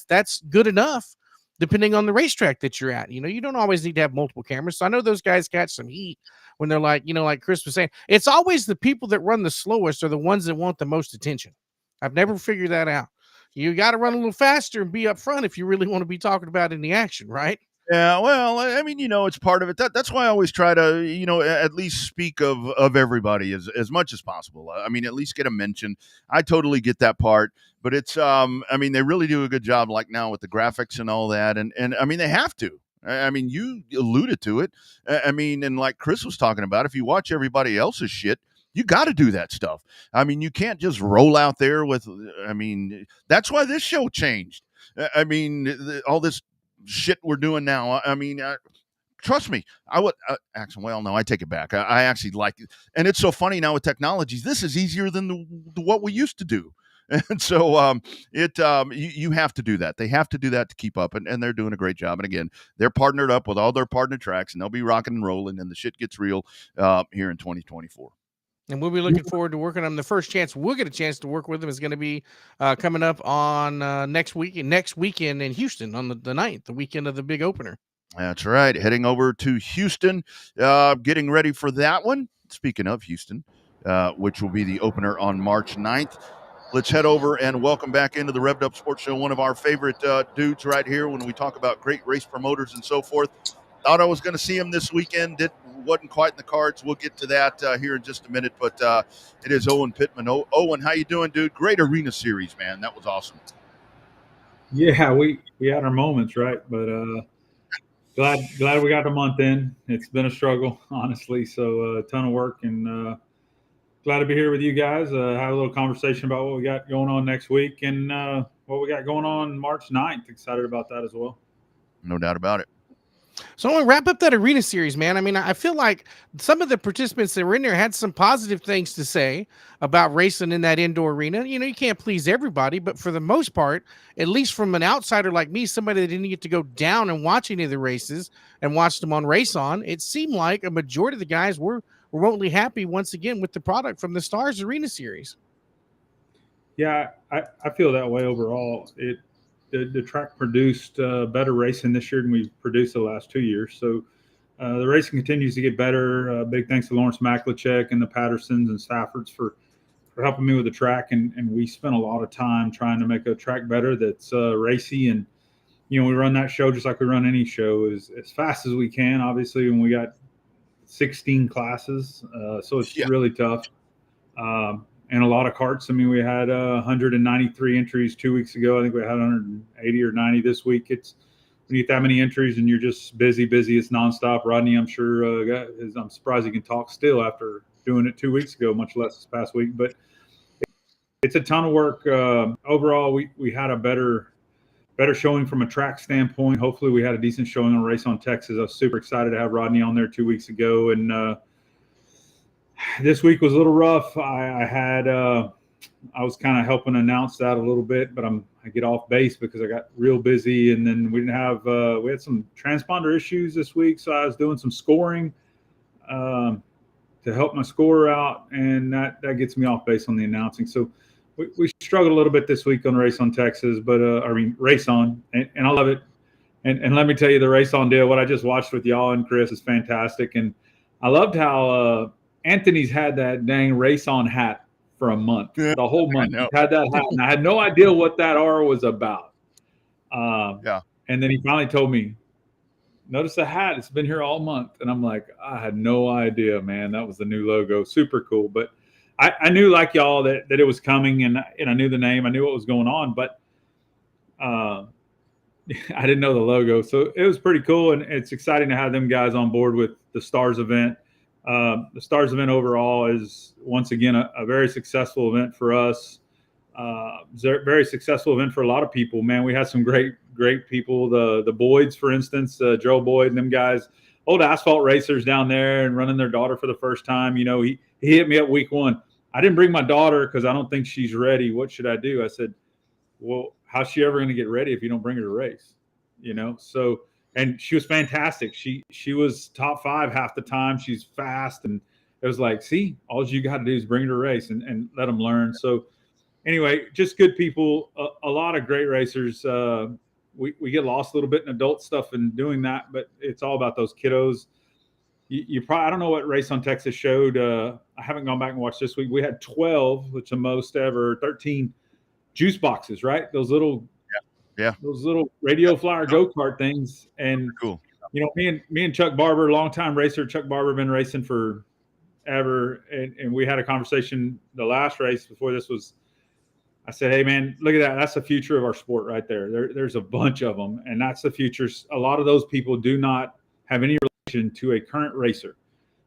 that's good enough depending on the racetrack that you're at. You don't always need to have multiple cameras. So I know those guys catch some heat when they're like, like Chris was saying, it's always the people that run the slowest are the ones that want the most attention. I've never figured that out. You got to run a little faster and be up front if you really want to be talking about in the action, right? Yeah, well, I mean, it's part of it. That's why I always try to, at least speak of everybody as much as possible. I mean, at least get a mention. I totally get that part, but it's, I mean, they really do a good job, like now with the graphics and all that, and I mean, they have to. I mean, you alluded to it. I mean, and like Chris was talking about, if you watch everybody else's shit, you got to do that stuff. I mean, you can't just roll out there with. I mean, that's why this show changed. I mean, all this shit we're doing now. I mean, trust me, I would actually. Well, no, I take it back. I actually like it, and it's so funny now with technologies. This is easier than what we used to do, and so you have to do that. They have to do that to keep up, and they're doing a great job. And again, they're partnered up with all their partner tracks, and they'll be rocking and rolling, and the shit gets real here in 2024. And we'll be looking forward to working on them. The first chance we'll get a chance to work with them is going to be coming up on next weekend in Houston on the 9th, the weekend of the big opener. That's right. Heading over to Houston, getting ready for that one. Speaking of Houston, which will be the opener on March 9th. Let's head over and welcome back into the Revved Up Sports Show, one of our favorite dudes right here when we talk about great race promoters and so forth. Thought I was going to see him this weekend. Wasn't quite in the cards. We'll get to that here in just a minute, but it is Owen Pittman. Owen, how you doing, dude? Great arena series, man. That was awesome. Yeah, we had our moments, right? But glad we got the month in. It's been a struggle, honestly. So a ton of work, and glad to be here with you guys. Have a little conversation about what we got going on next week and what we got going on March 9th. Excited about that as well. No doubt about it. So I want to wrap up that arena series, man. I mean, I feel like some of the participants that were in there had some positive things to say about racing in that indoor arena. You can't please everybody, but for the most part, at least from an outsider like me, somebody that didn't get to go down and watch any of the races and watch them on Race On, it seemed like a majority of the guys were remotely happy once again with the product from the Stars Arena Series. Yeah, I feel that way overall. The track produced better racing this year than we produced the last 2 years. So the racing continues to get better. Big thanks to Lawrence Maklachek and the Pattersons and Staffords for helping me with the track. And we spent a lot of time trying to make a track better that's racy. And, we run that show just like we run any show as fast as we can, obviously, when we got 16 classes. So it's really tough. And a lot of carts. I mean, we had 193 entries 2 weeks ago. I think we had 180 or 90 this week. When you get that many entries and you're just busy. It's nonstop. Rodney, I'm sure, I'm surprised he can talk still after doing it 2 weeks ago, much less this past week. But it's a ton of work. Overall, we had a better showing from a track standpoint. Hopefully, we had a decent showing on Race on Texas. I was super excited to have Rodney on there 2 weeks ago, and this week was a little rough. I was kind of helping announce that a little bit, but I get off base because I got real busy, and then we had some transponder issues this week, so I was doing some scoring to help my scorer out, and that gets me off base on the announcing. So we struggled a little bit this week on Race on Texas, but Race On, and I love it. And let me tell you, the Race On deal, what I just watched with y'all and Chris is fantastic, and I loved how Anthony's had that dang Race On hat for a month, the whole month. He had that hat, and I had no idea what that R was about. And then he finally told me, notice the hat, it's been here all month. And I'm like, I had no idea, man. That was the new logo. Super cool. But I knew, like y'all, that it was coming, and I knew the name. I knew what was going on, but I didn't know the logo. So it was pretty cool, and it's exciting to have them guys on board with the Stars event. The Stars event overall is, once again, a very successful event for us. Very successful event for a lot of people, man. We had some great people. The Boyds, for instance, Joe Boyd and them guys, old asphalt racers down there and running their daughter for the first time. He hit me up week one. I didn't bring my daughter because I don't think she's ready. What should I do? I said, well, how's she ever going to get ready if you don't bring her to race? So, and she was fantastic. She was top 5 half the time. She's fast. And it was like, see, all you got to do is bring her to race and let them learn. So anyway, just good people, a lot of great racers. We get lost a little bit in adult stuff and doing that, but it's all about those kiddos. You probably, I don't know what Race on Texas showed. I haven't gone back and watched this week. We had 12, which is the most ever, 13 juice boxes, right? Those little, those little radio flyer go-kart things. And cool. Me and Chuck Barber, longtime racer, Chuck Barber, been racing for ever. And we had a conversation the last race before this was, I said, hey, man, look at that. That's the future of our sport right there. There's a bunch of them, and that's the future. A lot of those people do not have any relation to a current racer.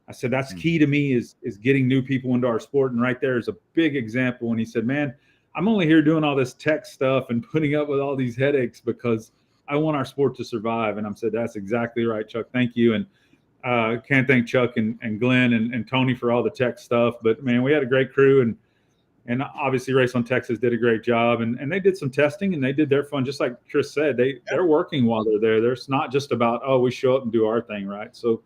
I said, that's key to me is getting new people into our sport. And right there is a big example. And he said, man, I'm only here doing all this tech stuff and putting up with all these headaches because I want our sport to survive. And I said, that's exactly right, Chuck. Thank you. And can't thank Chuck and Glenn and Tony for all the tech stuff. But, man, we had a great crew. And obviously Race on Texas did a great job. And they did some testing, and they did their fun. Just like Chris said, they're working while they're there. There's not just about, oh, we show up and do our thing, right? So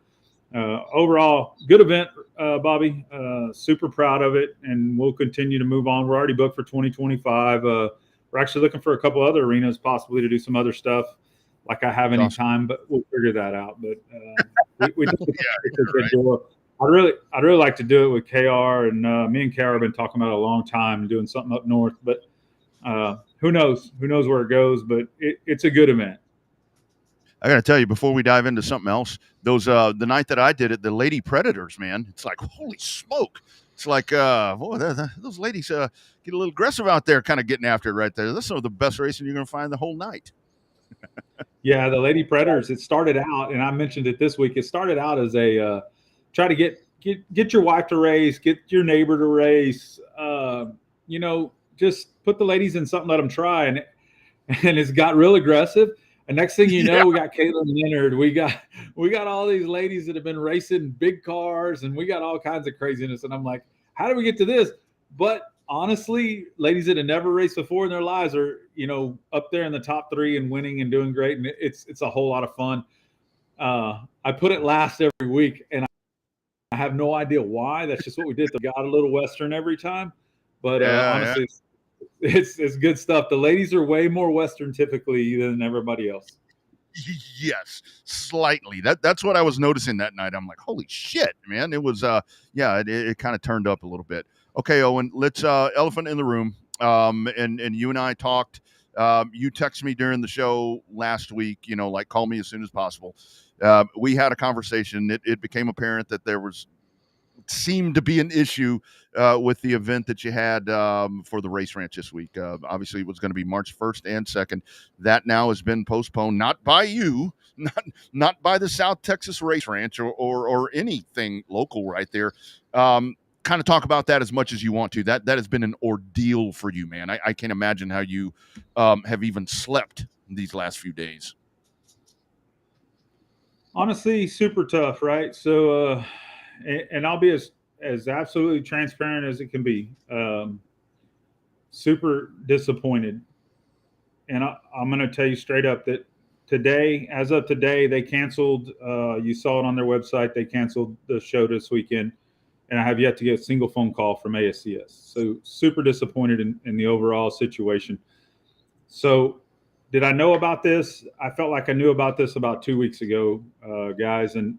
overall, good event, Bobby. Super proud of it, and we'll continue to move on. We're already booked for 2025. We're actually looking for a couple other arenas possibly to do some other stuff. Like I have any time, but we'll figure that out. But we did a good deal. I'd really like to do it with KR, and me and KR have been talking about it a long time, doing something up north. But who knows? Who knows where it goes? But it's a good event. I got to tell you, before we dive into something else, those the night that I did it, the Lady Predators, man, it's like, holy smoke. It's like, those ladies get a little aggressive out there, kind of getting after it right there. That's some of the best racing you're going to find the whole night. Yeah, the Lady Predators, it started out, and I mentioned it this week, it started out as a try to get your wife to race, get your neighbor to race, just put the ladies in something, let them try. And it's got real aggressive. And next thing you know, we got Caitlin Leonard. We got all these ladies that have been racing big cars, and we got all kinds of craziness. And I'm like, how did we get to this? But honestly, ladies that have never raced before in their lives are, up there in the top 3 and winning and doing great. And it's a whole lot of fun. I put it last every week, and I have no idea why. That's just what we did. They got a little Western every time. But honestly, it's good stuff. The ladies are way more Western typically than everybody else. Yes, slightly. That's what I was noticing that night. I'm like, holy shit, man. It was, it kind of turned up a little bit. Okay, Owen, let's, elephant in the room. And you and I talked, you texted me during the show last week, call me as soon as possible. We had a conversation. It became apparent that there seemed to be an issue with the event that you had for the race ranch this week. Obviously, it was going to be March 1st and 2nd. That now has been postponed, not by you, not by the South Texas Race Ranch or anything local right there. Kind of talk about that as much as you want to. That has been an ordeal for you, man. I can't imagine how you have even slept these last few days. Honestly, super tough, right? So, and I'll be as absolutely transparent as it can be. Super disappointed. And I'm going to tell you straight up that as of today, they canceled. You saw it on their website. They canceled the show this weekend. And I have yet to get a single phone call from ASCS. So super disappointed in the overall situation. So did I know about this? I felt like I knew about this about 2 weeks ago, guys. And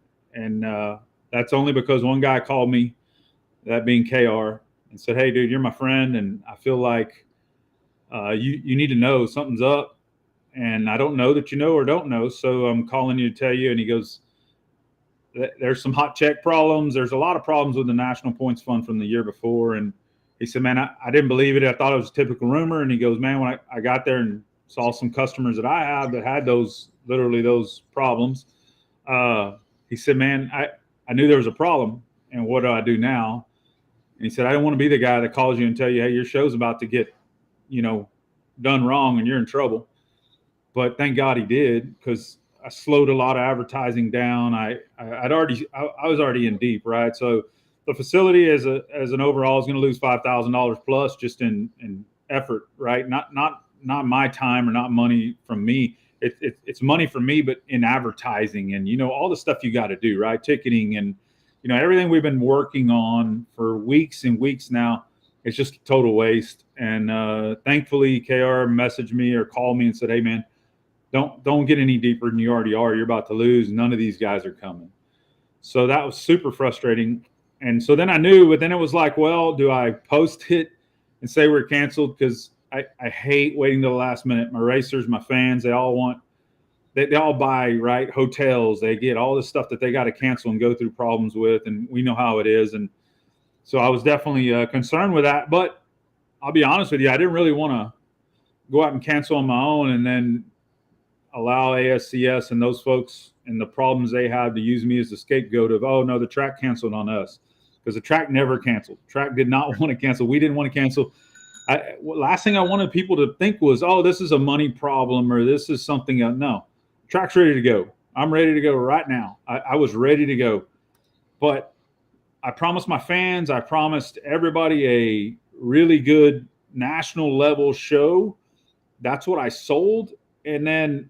that's only because one guy called me, that being KR, and said, hey, dude, you're my friend. And I feel like you need to know something's up. And I don't know that you know or don't know. So I'm calling you to tell you. And he goes, there's some hot check problems. There's a lot of problems with the National Points Fund from the year before. And he said, man, I didn't believe it. I thought it was a typical rumor. And he goes, man, when I got there and saw some customers that I have that had those problems, he said, man, I knew there was a problem. And what do I do now? And he said, I don't want to be the guy that calls you and tell you, hey, your show's about to get done wrong and you're in trouble. But thank God he did, because I slowed a lot of advertising down. I was already in deep, right? So the facility as an overall is going to lose $5,000 plus just in effort, right? Not my time or not money from me. It's money from me, but in advertising and all the stuff you got to do, right? Ticketing and everything we've been working on for weeks and weeks now. It's just a total waste. And thankfully, KR messaged me or called me and said, "Hey man, don't get any deeper than you already are. You're about to lose. None of these guys are coming." So that was super frustrating. And so then I knew, but then it was like, well, do I post it and say we're canceled? Because I hate waiting till the last minute. My racers, my fans, they all buy, right, hotels. They get all this stuff that they got to cancel and go through problems with, and we know how it is. And so I was definitely concerned with that. But I'll be honest with you, I didn't really want to go out and cancel on my own and then allow ASCS and those folks and the problems they have to use me as the scapegoat of, oh, no, the track canceled on us. Because the track never canceled. The track did not want to cancel. We didn't want to cancel. Last thing I wanted people to think was, oh, this is a money problem or this is something else. No, the track's ready to go. I'm ready to go right now. I was ready to go. But I promised my fans, I promised everybody a really good national level show. That's what I sold. And then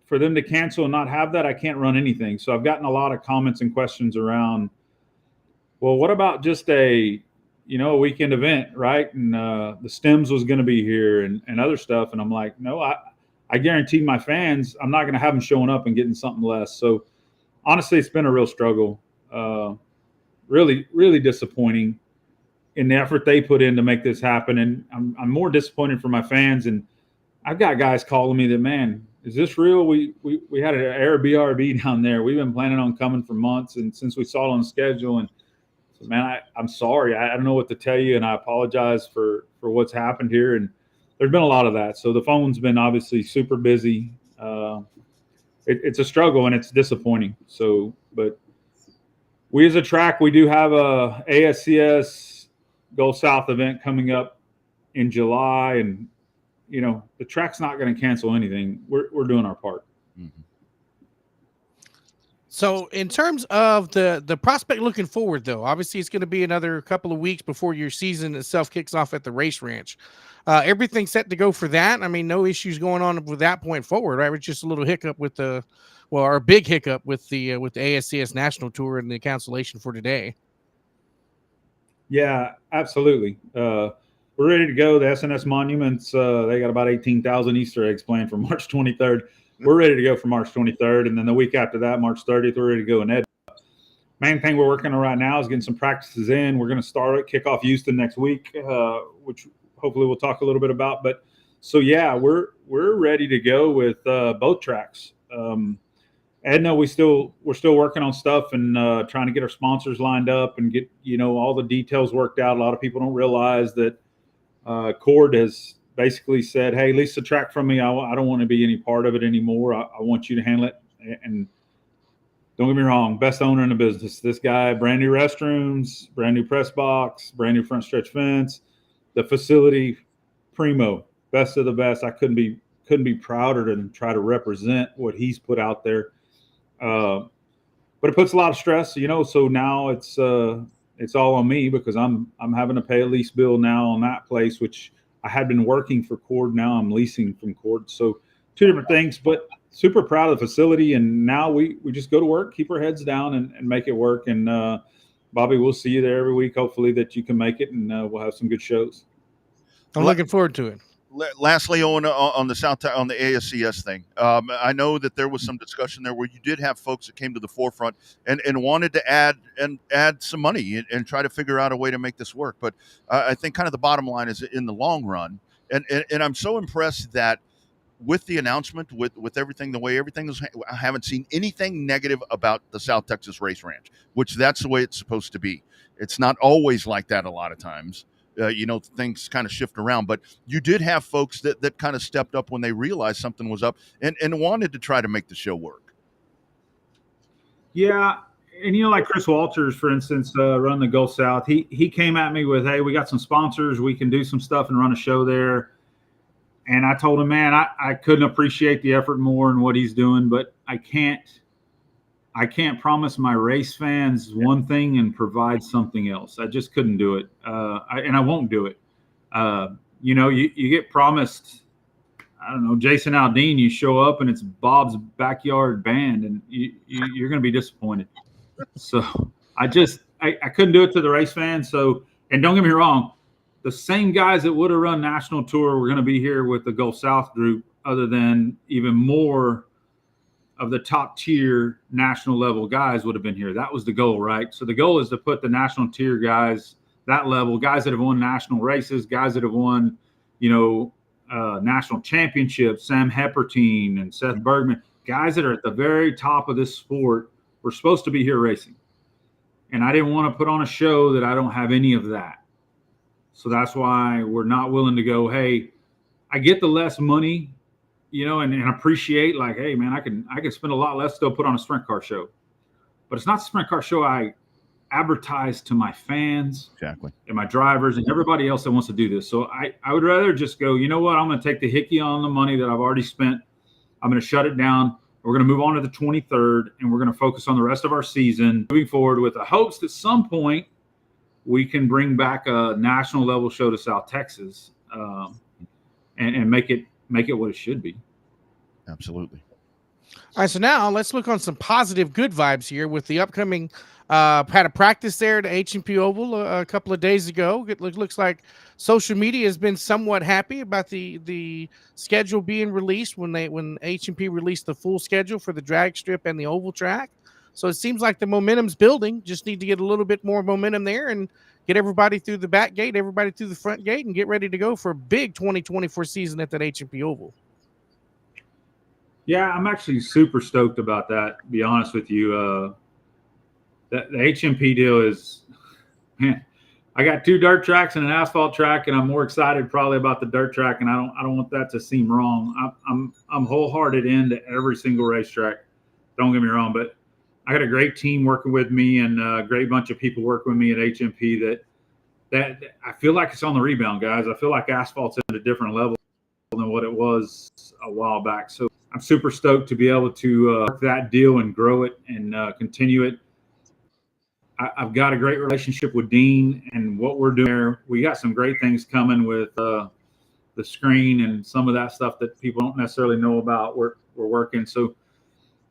for them to cancel and not have that, I can't run anything. So I've gotten a lot of comments and questions around, well, what about just a weekend event, right? And the Stems was going to be here and other stuff. And I'm like, no, I guarantee my fans, I'm not going to have them showing up and getting something less. So honestly, it's been a real struggle. Really, really disappointing in the effort they put in to make this happen. And I'm more disappointed for my fans. And I've got guys calling me that, man, is this real? We had an air BRB down there. We've been planning on coming for months. And since we saw it on the schedule, and so, man, I'm sorry. I don't know what to tell you. And I apologize for what's happened here. And there's been a lot of that. So the phone's been obviously super busy. It's a struggle and it's disappointing. So, but we as a track, we do have a ASCS Go South event coming up in July, and the track's not going to cancel anything. We're doing our part. Mm-hmm. So in terms of the prospect looking forward, though, obviously it's going to be another couple of weeks before your season itself kicks off at the race ranch. Everything's set to go for that. I mean, no issues going on with that point forward, right? It's just a little hiccup with or a big hiccup with the ASCS National Tour and the cancellation for today. Yeah, absolutely. We're ready to go. The SNS Monuments, they got about 18,000 Easter eggs planned for March 23rd. We're ready to go for March 23rd. And then the week after that, March 30th, we're ready to go in Ed. Main thing we're working on right now is getting some practices in. We're going to start kick off Houston next week, which hopefully we'll talk a little bit about. But so, yeah, we're ready to go with both tracks. Edna, we're still working on stuff and trying to get our sponsors lined up and get, all the details worked out. A lot of people don't realize that Cord has basically said, hey, lease the track from me. I don't want to be any part of it anymore. I want you to handle it. And don't get me wrong, best owner in the business. This guy, brand new restrooms, brand new press box, brand new front stretch fence, the facility, primo, best of the best. I couldn't be prouder to try to represent what he's put out there. But it puts a lot of stress, so now it's all on me because I'm having to pay a lease bill now on that place, which I had been working for Cord. Now I'm leasing from Cord. So two different things, but super proud of the facility. And now we just go to work, keep our heads down and make it work. And Bobby, we'll see you there every week. Hopefully that you can make it and we'll have some good shows. I'm looking forward to it. Lastly, Owen, on the ASCS thing, I know that there was some discussion there where you did have folks that came to the forefront and wanted to add some money and try to figure out a way to make this work. But I think kind of the bottom line is in the long run, and I'm so impressed that with the announcement, with everything, the way everything is, I haven't seen anything negative about the South Texas Race Ranch, which that's the way it's supposed to be. It's not always like that a lot of times. Things kind of shift around, but you did have folks that kind of stepped up when they realized something was up and wanted to try to make the show work. Yeah. And, like Chris Walters, for instance, run the Gulf South, he came at me with, hey, we got some sponsors. We can do some stuff and run a show there. And I told him, man, I couldn't appreciate the effort more and what he's doing, but I can't promise my race fans one thing and provide something else. I just couldn't do it. And I won't do it. You get promised, I don't know, Jason Aldean, you show up and it's Bob's backyard band and you're going to be disappointed. So I couldn't do it to the race fans. So, and don't get me wrong, the same guys that would have run national tour were going to be here with the Gulf South group, other than even more of the top tier national level guys would have been here. That was the goal, right? So the goal is to put the national tier guys, that level, guys that have won national races, guys that have won, national championships, Sam Heppertine and Seth Bergman, guys that are at the very top of this sport were supposed to be here racing. And I didn't want to put on a show that I don't have any of that. So that's why we're not willing to go, hey, I get the less money, and appreciate, like, hey, man, I can spend a lot less to go put on a sprint car show. But it's not the sprint car show I advertise to my fans exactly, and my drivers and everybody else that wants to do this. So I would rather just go, you know what, I'm going to take the hickey on the money that I've already spent. I'm going to shut it down. We're going to move on to the 23rd, and we're going to focus on the rest of our season moving forward with the hopes that at some point we can bring back a national level show to South Texas and make it what it should be. Absolutely. All right, so now let's look on some positive, good vibes here with the upcoming. Had a practice there at H&P Oval a couple of days ago. It looks like social media has been somewhat happy about the schedule being released when H&P released the full schedule for the drag strip and the oval track. So it seems like the momentum's building. Just need to get a little bit more momentum there and get everybody through the back gate, everybody through the front gate, and get ready to go for a big 2024 season at that H&P Oval. Yeah, I'm actually super stoked about that, to be honest with you. The H&P deal is, man, I got 2 dirt tracks and an asphalt track, and I'm more excited probably about the dirt track, and I don't want that to seem wrong. I'm wholehearted into every single racetrack. Don't get me wrong, but I got a great team working with me and a great bunch of people working with me at H&P that I feel like it's on the rebound, guys. I feel like asphalt's at a different level than what it was a while back. So I'm super stoked to be able to work that deal and grow it and continue it. I've got a great relationship with Dean and what we're doing there. We got some great things coming with the screen and some of that stuff that people don't necessarily know about. We're working. So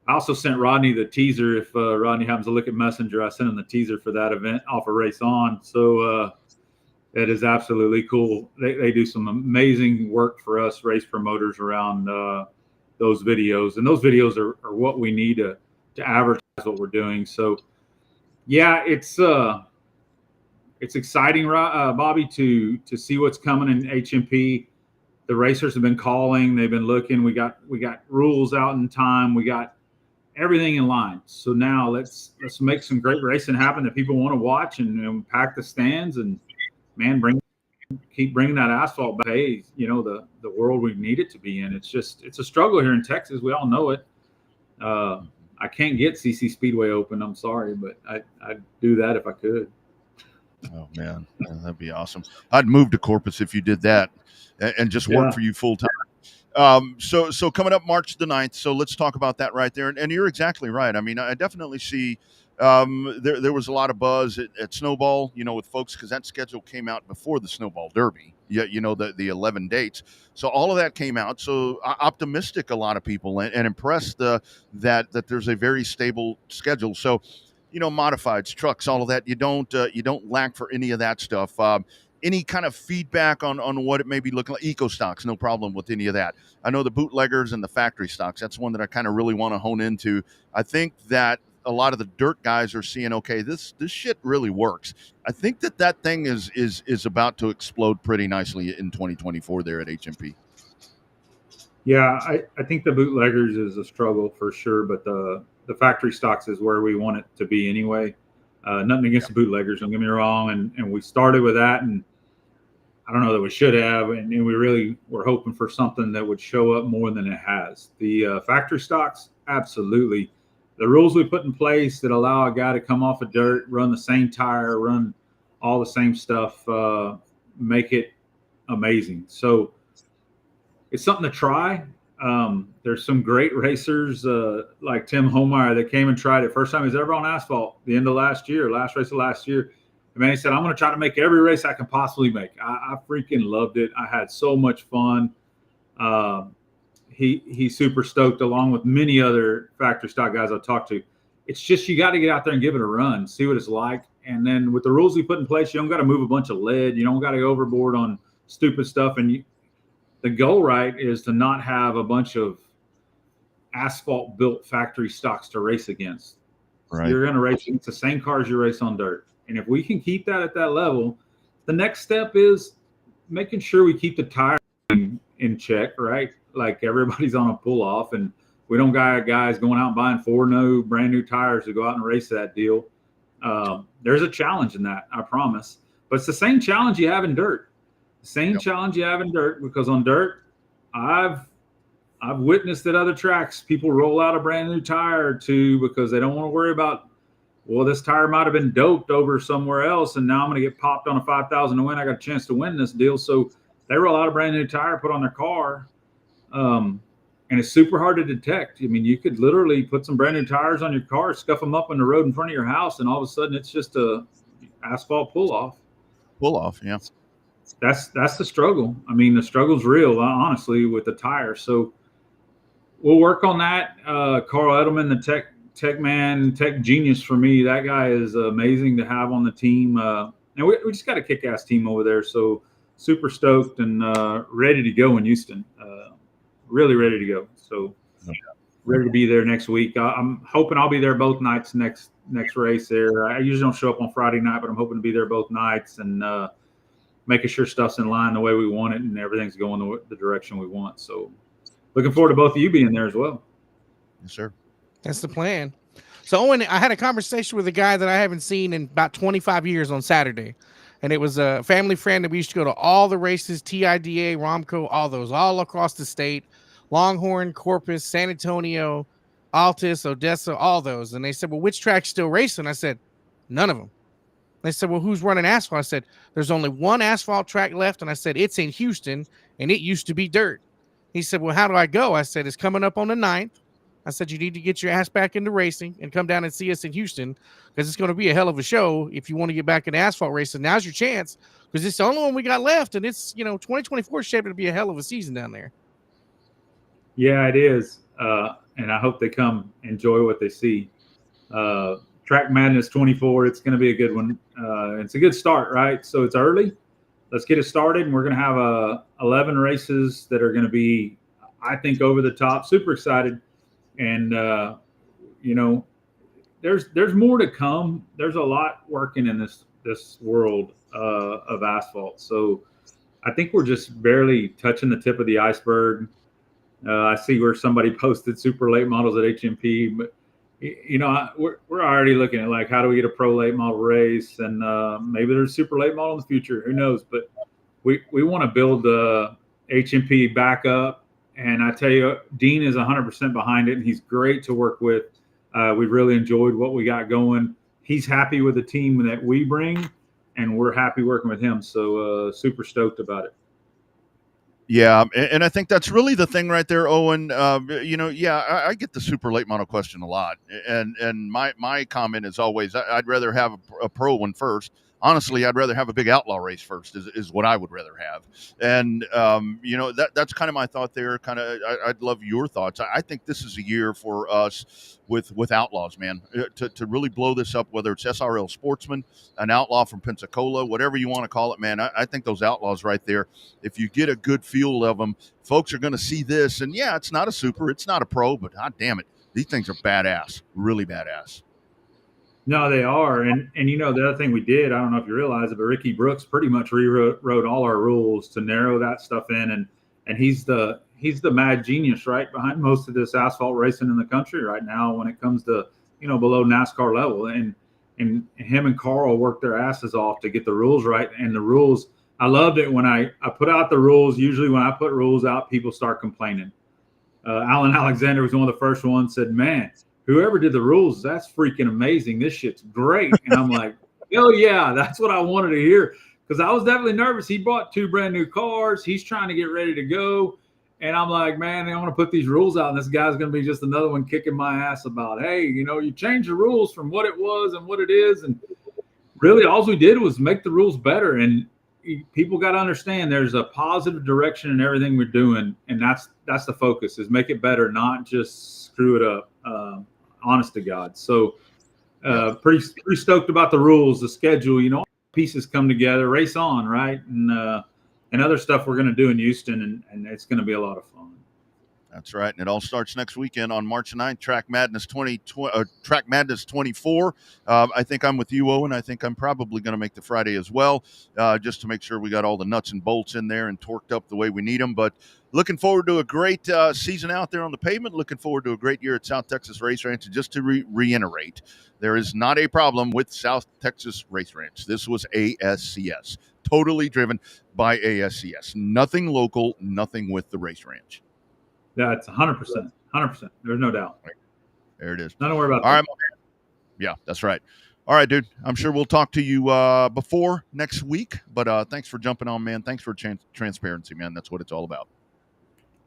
I also sent Rodney the teaser. If Rodney happens to look at Messenger, I sent him the teaser for that event off of Race On. So it is absolutely cool. They do some amazing work for us race promoters around those videos. And those videos are what we need to advertise what we're doing. So, yeah, it's exciting, Bobby, to see what's coming in H&P. The racers have been calling. They've been looking. We got rules out in time. We got everything in line. So now let's make some great racing happen that people want to watch and pack the stands and, man, keep bringing that asphalt back. Hey, the world we need it to be in. It's a struggle here in Texas. We all know it. I can't get CC Speedway open. I'm sorry, but I'd do that if I could. Oh man, that'd be awesome. I'd move to Corpus if you did that and just work for you full time. So coming up March the 9th. So let's talk about that right there. And you're exactly right. I mean, I definitely see there was a lot of buzz at Snowball, with folks, because that schedule came out before the Snowball Derby. Yeah, the 11 dates. So all of that came out. So optimistic, a lot of people, and impressed that there's a very stable schedule. So, modifieds, trucks, all of that. You don't lack for any of that stuff. Any kind of feedback on what it may be looking like? Eco stocks, no problem with any of that. I know the bootleggers and the factory stocks. That's one that I kind of really want to hone into. I think that a lot of the dirt guys are seeing, okay, this shit really works. I think that thing is about to explode pretty nicely in 2024 there at H&P. Yeah, I think the bootleggers is a struggle for sure, but the factory stocks is where we want it to be anyway. Nothing against the bootleggers, don't get me wrong. And we started with that, and I don't know that we should have, and we really were hoping for something that would show up more than it has. The factory stocks, absolutely. The rules we put in place that allow a guy to come off of dirt, run the same tire, run all the same stuff, make it amazing. So it's something to try. There's some great racers like Tim Holmeyer that came and tried it. First time he's ever on asphalt, the end of last race of last year. And man, he said, I'm going to try to make every race I can possibly make. I freaking loved it. I had so much fun. He's super stoked, along with many other factory stock guys I've talked to. It's just, you got to get out there and give it a run, see what it's like. And then with the rules we put in place, you don't got to move a bunch of lead. You don't got to go overboard on stupid stuff. And the goal, right, is to not have a bunch of asphalt built factory stocks to race against. Right. You're going to race against the same cars you race on dirt. And if we can keep that at that level, the next step is making sure we keep the tire in check, right? Like everybody's on a pull off, and we don't got guys going out and buying 4 brand new tires to go out and race that deal. There's a challenge in that, I promise. But it's the same challenge you have in dirt. Challenge you have in dirt, because on dirt, I've witnessed at other tracks, people roll out a brand new tire because they don't want to worry about, well, this tire might have been doped over somewhere else, and now I'm going to get popped on a 5,000 to win. I got a chance to win this deal. So they roll out a brand new tire, put on their car. And it's super hard to detect. I mean, you could literally put some brand new tires on your car, scuff them up on the road in front of your house, and all of a sudden it's just a asphalt pull off. Yeah. That's the struggle. I mean, the struggle's real, honestly, with the tire. So we'll work on that. Carl Edelman, the tech genius for me. That guy is amazing to have on the team. And we just got a kick-ass team over there. So super stoked and ready to go in Houston. Really ready to go. So ready to be there next week. I'm hoping I'll be there both nights next race there. I usually don't show up on Friday night, but I'm hoping to be there both nights and making sure stuff's in line the way we want it and everything's going the direction we want. So looking forward to both of you being there as well. Yes, sir. That's the plan. So Owen, I had a conversation with a guy that I haven't seen in about 25 years on Saturday. And it was a family friend that we used to go to all the races, TIDA, Romco, all across the state, Longhorn, Corpus, San Antonio, Altus, Odessa, all those. And they said, well, which track's still racing? I said, none of them. They said, well, who's running asphalt? I said, there's only one asphalt track left. And I said, it's in Houston, and it used to be dirt. He said, well, how do I go? I said, it's coming up on the 9th. I said, you need to get your ass back into racing and come down and see us in Houston, because it's going to be a hell of a show if you want to get back into asphalt racing. Now's your chance, because it's the only one we got left, and it's, 2024 is shaping to be a hell of a season down there. Yeah, it is. And I hope they come enjoy what they see. Track Madness 24, it's going to be a good one. It's a good start, right? So it's early. Let's get it started, and we're going to have 11 races that are going to be, I think, over the top. Super excited. And, there's more to come. There's a lot working in this world of asphalt. So I think we're just barely touching the tip of the iceberg. I see where somebody posted super late models at HMP, but, we're already looking at, like, how do we get a pro late model race? And maybe there's a super late model in the future. Who knows? But we want to build the HMP back up. And I tell you, Dean is 100% behind it, and he's great to work with. We've really enjoyed what we got going. He's happy with the team that we bring, and we're happy working with him. So super stoked about it. Yeah, and I think that's really the thing right there, Owen. I get the super late model question a lot, and my comment is always, I'd rather have a pro one first. Honestly, I'd rather have a big outlaw race first is what I would rather have. And, that's kind of my thought there. I'd love your thoughts. I think this is a year for us with outlaws, man, to really blow this up, whether it's SRL Sportsman, an outlaw from Pensacola, whatever you want to call it, man. I think those outlaws right there, if you get a good feel of them, folks are going to see this. And yeah, it's not a super, it's not a pro, but God damn it, these things are badass, really badass. No, they are. And the other thing we did, I don't know if you realize it, but Ricky Brooks pretty much rewrote all our rules to narrow that stuff in. And he's the mad genius, right, behind most of this asphalt racing in the country right now when it comes to, below NASCAR level. And him and Carl worked their asses off to get the rules right. And the rules, I loved it when I put out the rules. Usually when I put rules out, people start complaining. Alan Alexander was one of the first ones, said, man, whoever did the rules, that's freaking amazing. This shit's great. And I'm like, hell yeah, that's what I wanted to hear. Because I was definitely nervous. He bought 2 brand new cars. He's trying to get ready to go. And I'm like, man, I want to put these rules out, and this guy's going to be just another one kicking my ass about, hey, you change the rules from what it was and what it is. And really all we did was make the rules better. And people got to understand there's a positive direction in everything we're doing. And that's the focus, is make it better, not just screw it up, honest to God. So pretty stoked about the rules, the schedule, pieces come together, race on, right? And other stuff we're going to do in Houston, and it's going to be a lot of fun. That's right. And it all starts next weekend on March 9th, Track Madness 24. I think I'm with you, Owen. I think I'm probably going to make the Friday as well, just to make sure we got all the nuts and bolts in there and torqued up the way we need them. But looking forward to a great season out there on the pavement. Looking forward to a great year at South Texas Race Ranch. And just to reiterate, there is not a problem with South Texas Race Ranch. This was ASCS, totally driven by ASCS. Nothing local, nothing with the race ranch. That's 100%. 100%. There's no doubt. There it is. Not to worry about all that. right. Yeah, that's right. All right, dude. I'm sure we'll talk to you before next week. But thanks for jumping on, man. Thanks for transparency, man. That's what it's all about.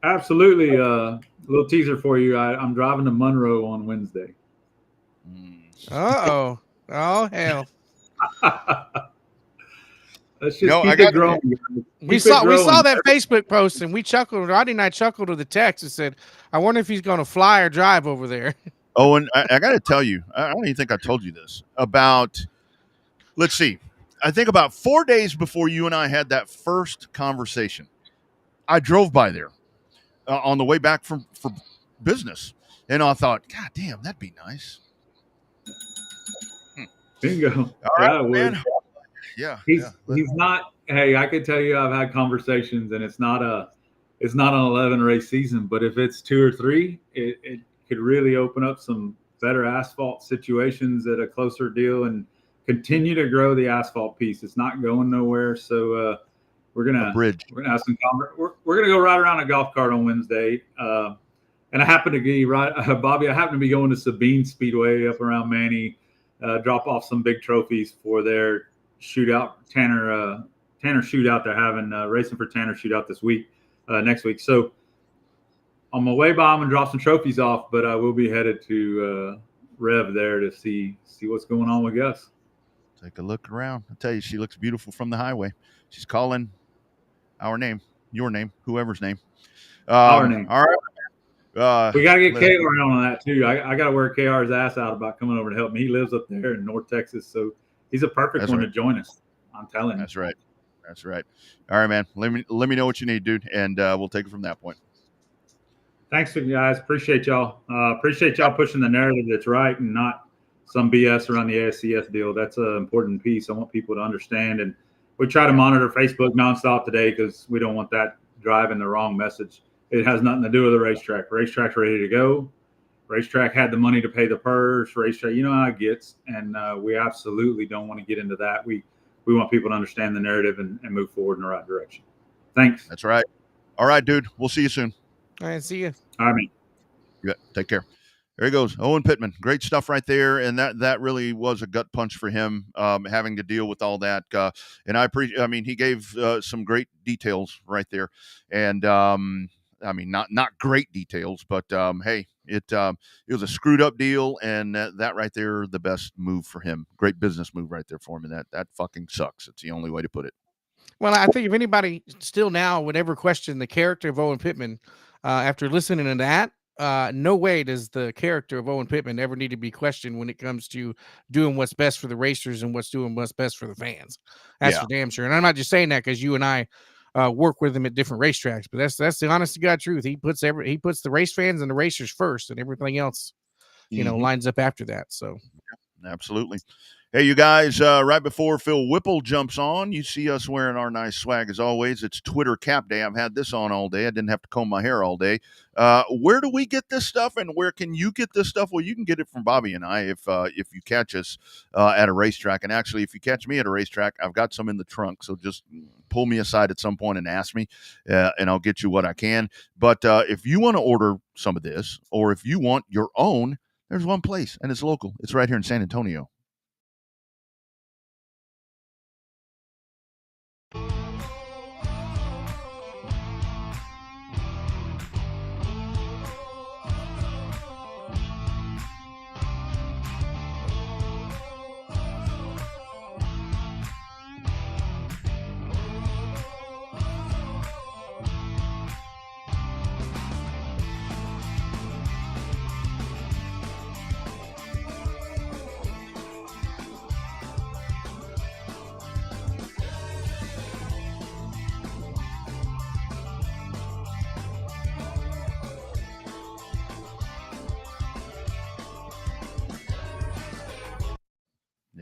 Absolutely. A little teaser for you. I'm driving to Monroe on Wednesday. Uh-oh. Oh, hell. Let's just keep it growing. We saw that Facebook post, and we chuckled. Rodney and I chuckled to the text and said, I wonder if he's going to fly or drive over there. Owen, I got to tell you, I don't even think I told you this. Let's see. I think about 4 days before you and I had that first conversation, I drove by there on the way back for business. And I thought, God damn, that'd be nice. Bingo. All right, man. Yeah. He's not. Hey, I could tell you, I've had conversations, and it's not an 11 race season, but if it's 2 or 3, it could really open up some better asphalt situations at a closer deal and continue to grow the asphalt piece. It's not going nowhere. So we're gonna have some. We're gonna go ride around a golf cart on Wednesday. And I happen to be Bobby. I happen to be going to Sabine Speedway up around Manny, drop off some big trophies for their shootout, Tanner shootout. They're having racing for Tanner shootout next week. So on my way by, I'm gonna drop some trophies off, but I will be headed to Revved there to see what's going on with Gus. Take a look around. I tell you, she looks beautiful from the highway. She's calling our name, your name, whoever's name. Our name. All right. We got to get KR on that too. I got to wear KR's ass out about coming over to help me. He lives up there in North Texas, so he's a perfect one to join us. I'm telling you. That's right. That's right. All right, man. Let me know what you need, dude, and we'll take it from that point. Thanks, guys. Appreciate y'all. Appreciate y'all pushing the narrative that's right and not some BS around the ASCS deal. That's an important piece. I want people to understand, and we try to monitor Facebook nonstop today because we don't want that driving the wrong message. It has nothing to do with the racetrack. Racetrack's ready to go. Racetrack had the money to pay the PERS. Racetrack, you know how it gets, and we absolutely don't want to get into that. We want people to understand the narrative and move forward in the right direction. Thanks. That's right. All right, dude. We'll see you soon. All right, see you. All right, man. Yeah, take care. There he goes, Owen Pittman. Great stuff right there, and that really was a gut punch for him, having to deal with all that. And I appreciate. I mean, he gave some great details right there, and I mean, not great details, but hey, it was a screwed up deal, and that right there, the best move for him. Great business move right there for him, and that fucking sucks. It's the only way to put it. Well, I think if anybody still now would ever question the character of Owen Pittman, after listening to that, no way does the character of Owen Pittman ever need to be questioned when it comes to doing what's best for the racers and what's best for the fans. That's for damn sure. And I'm not just saying that because you and I work with him at different racetracks, but that's the honest to God truth. He puts the race fans and the racers first, and everything else, lines up after that. So, absolutely. Hey, you guys, right before Phil Whipple jumps on, you see us wearing our nice swag as always. It's Twitter Cap Day. I've had this on all day. I didn't have to comb my hair all day. Where do we get this stuff, and where can you get this stuff? Well, you can get it from Bobby and I if you catch us at a racetrack. And actually, if you catch me at a racetrack, I've got some in the trunk. So just pull me aside at some point and ask me, and I'll get you what I can. But if you want to order some of this, or if you want your own, there's one place, and it's local. It's right here in San Antonio.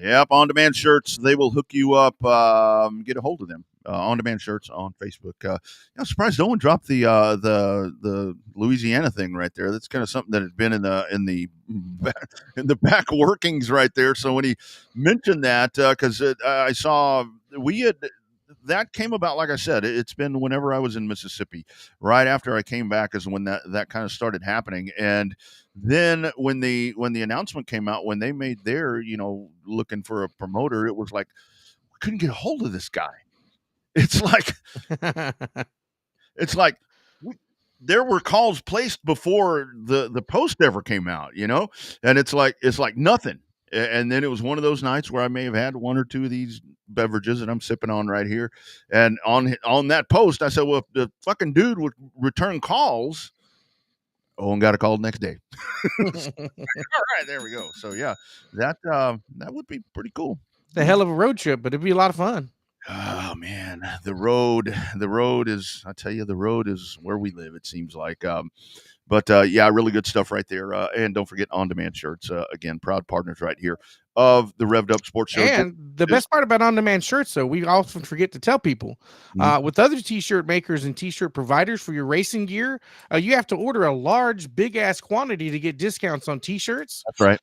Yep, on-demand shirts. They will hook you up. Get a hold of them. On-demand shirts on Facebook. I'm surprised no one dropped the Louisiana thing right there. That's kind of something that had been in the in the back workings right there. So when he mentioned that, because I saw we had. That came about, like I said, it's been whenever I was in Mississippi. Right after I came back is when that kind of started happening. And then when the announcement came out, when they made their, looking for a promoter, it was like we couldn't get a hold of this guy. It's like there were calls placed before the post ever came out, and it's like nothing. And then it was one of those nights where I may have had one or two of these beverages that I'm sipping on right here. And on that post, I said, well, if the fucking dude would return calls, Owen got a call the next day. All right, there we go. So yeah, that would be pretty cool. The hell of a road trip, but it'd be a lot of fun. Oh man, the road is, I tell you, the road is where we live, it seems like. But yeah, really good stuff right there. And don't forget on-demand shirts. Again, proud partners right here of the Revved Up Sports Show. And the best part about on-demand shirts, though, we often forget to tell people, with other T-shirt makers and T-shirt providers for your racing gear, you have to order a large, big-ass quantity to get discounts on T-shirts. That's right.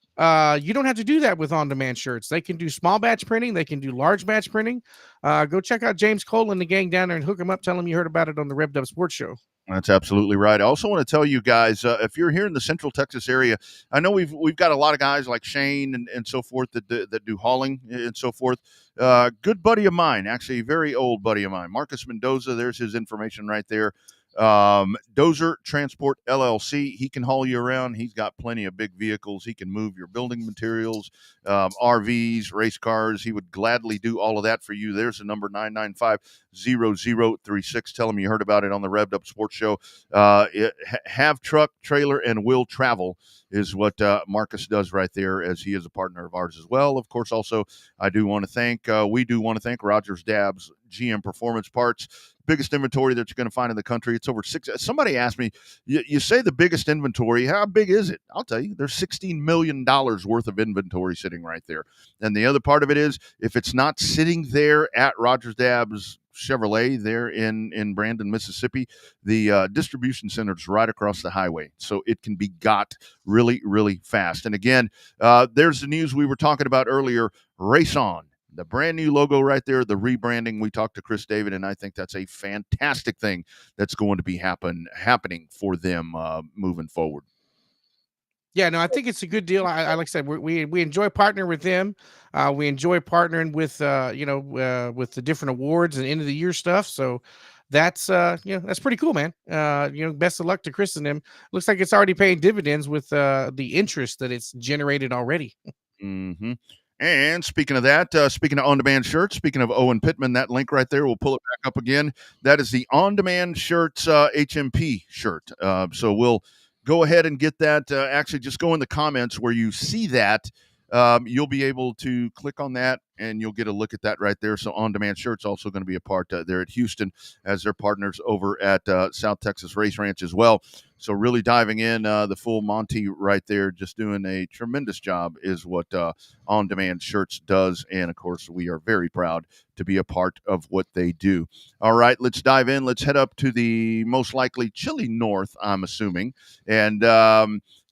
You don't have to do that with on-demand shirts. They can do small batch printing. They can do large batch printing. Go check out James Cole and the gang down there and hook them up. Tell them you heard about it on the Revved Up Sports Show. That's absolutely right. I also want to tell you guys, if you're here in the Central Texas area, I know we've got a lot of guys like Shane and so forth that do hauling and so forth. Good buddy of mine, actually a very old buddy of mine, Marcus Mendoza. There's his information right there. Dozier Transport LLC. He can haul you around. He's got plenty of big vehicles. He can move your building materials, RVs, race cars. He would gladly do all of that for you. There's the number 995-0036. Tell him you heard about it on the Revved Up Sports Show. Have truck, trailer, and will travel is what Marcus does right there, as he is a partner of ours as well. Of course, also, we do want to thank Rogers Dabbs GM Performance Parts. Biggest inventory that you're going to find in the country. It's over six. Somebody asked me, you say the biggest inventory, how big is it? I'll tell you, there's $16 million worth of inventory sitting right there. And the other part of it is, if it's not sitting there at Rogers Dabbs Chevrolet there in Brandon, Mississippi, the distribution center is right across the highway. So it can be got really, really fast. And again, there's the news we were talking about earlier, Race On. The brand new logo right there, the rebranding. We talked to Chris David, and I think that's a fantastic thing that's going to be happening for them moving forward. Yeah, no, I think it's a good deal. I like I said, we enjoy partnering with them. We enjoy partnering with with the different awards and end of the year stuff. So that's that's pretty cool, man. Best of luck to Chris and them. Looks like it's already paying dividends with the interest that it's generated already. Mm-hmm. And speaking of that, speaking of on-demand shirts, speaking of Owen Pittman, that link right there, we'll pull it back up again. That is the on-demand shirts HMP shirt. So we'll go ahead and get that. Actually, just go in the comments where you see that. You'll be able to click on that, and you'll get a look at that right there. So on-demand shirts also going to be a part there at Houston as their partners over at South Texas Race Ranch as well. So really diving in, the full Monty right there, just doing a tremendous job is what On-Demand Shirts does. And, of course, we are very proud to be a part of what they do. All right, let's dive in. Let's head up to the most likely chilly north, I'm assuming, and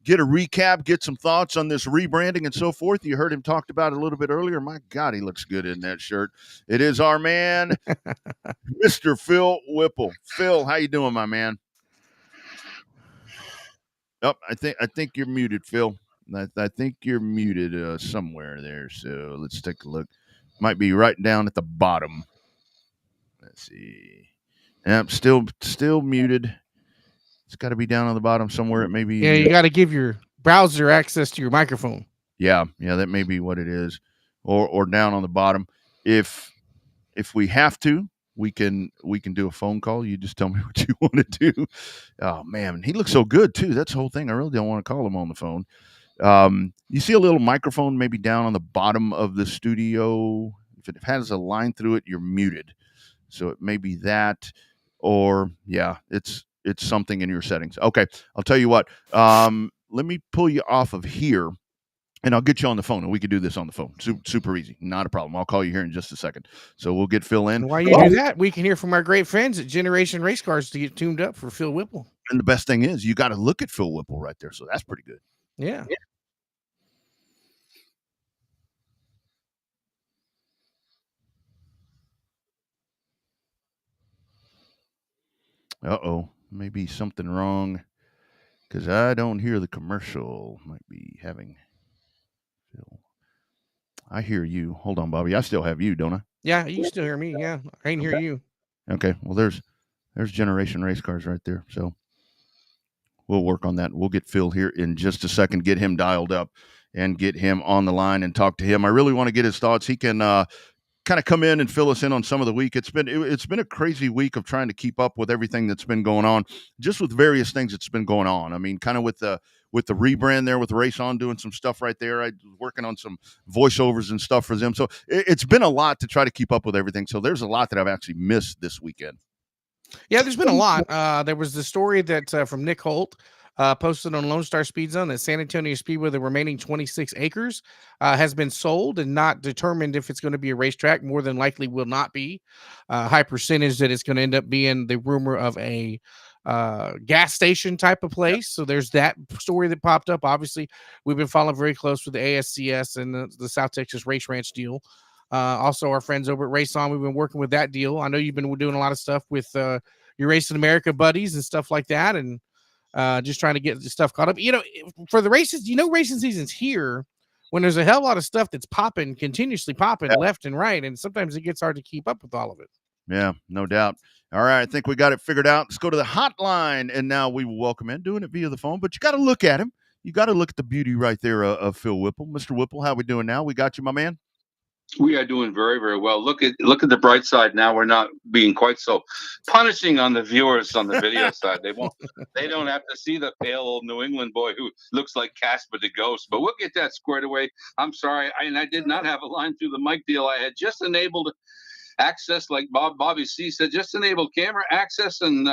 get a recap, get some thoughts on this rebranding and so forth. You heard him talked about it a little bit earlier. My God, he looks good in that shirt. It is our man, Mr. Phil Whipple. Phil, how you doing, my man? Oh, I think you're muted, Phil. I think you're muted somewhere there. So let's take a look. Might be right down at the bottom. Let's see. Yep, still muted. It's got to be down on the bottom somewhere. It may be. Yeah, you got to give your browser access to your microphone. Yeah, that may be what it is, or down on the bottom. If we have to, we can do a phone call. You just tell me what you want to do. Oh man, he looks so good too. That's the whole thing. I really don't want to call him on the phone. You see a little microphone maybe down on the bottom of the studio. If it has a line through it, you're muted. So it may be that, or yeah, it's something in your settings. Okay, I'll tell you what. Let me pull you off of here, and I'll get you on the phone, and we could do this on the phone. Super easy, not a problem. I'll call you here in just a second. So we'll get Phil in. And while you do that, we can hear from our great friends at Generation Race Cars to get tuned up for Phil Whipple. And the best thing is, you got to look at Phil Whipple right there, so that's pretty good. Yeah. Uh-oh, maybe something wrong, because I don't hear the commercial. Might be having Phil. I hear you. Hold on, Bobby. I still have you, don't I? Yeah, you still hear me. Yeah, I can hear you. Okay. Well, there's Generation Race Cars right there. So we'll work on that. We'll get Phil here in just a second, get him dialed up and get him on the line and talk to him. I really want to get his thoughts. He can kind of come in and fill us in on some of the week. It's been a crazy week of trying to keep up with everything that's been going on, just with various things that's been going on. I mean, kind of with the rebrand there with Race On, doing some stuff right there. I was working on some voiceovers and stuff for them. So it's been a lot to try to keep up with everything. So there's a lot that I've actually missed this weekend. Yeah, there's been a lot. There was the story that from Nick Holt posted on Lone Star Speed Zone that San Antonio Speedway, the remaining 26 acres, has been sold and not determined if it's going to be a racetrack. More than likely will not be. High percentage that it's going to end up being the rumor of a gas station type of place. So there's that story that popped up. Obviously, we've been following very close with the ASCS and the South Texas Race Ranch deal. Also, our friends over at Race On, we've been working with that deal. I know you've been doing a lot of stuff with your Racing America buddies and stuff like that, and just trying to get the stuff caught up. You know, for the races, racing season's here when there's a hell of a lot of stuff that's popping, continuously popping left and right, and sometimes it gets hard to keep up with all of it. Yeah, no doubt. All right, I think we got it figured out. Let's go to the hotline, and now we will welcome in, doing it via the phone, but you got to look at him. You got to look at the beauty right there of Phil Whipple. Mr. Whipple, how we doing now? We got you, my man. We are doing very, very well. Look at the bright side. Now we're not being quite so punishing on the viewers on the video side. They don't have to see the pale old New England boy who looks like Casper the Ghost. But we'll get that squared away. I'm sorry, I did not have a line through the mic deal. I had just enabled access, like Bobby C said, just enabled camera access and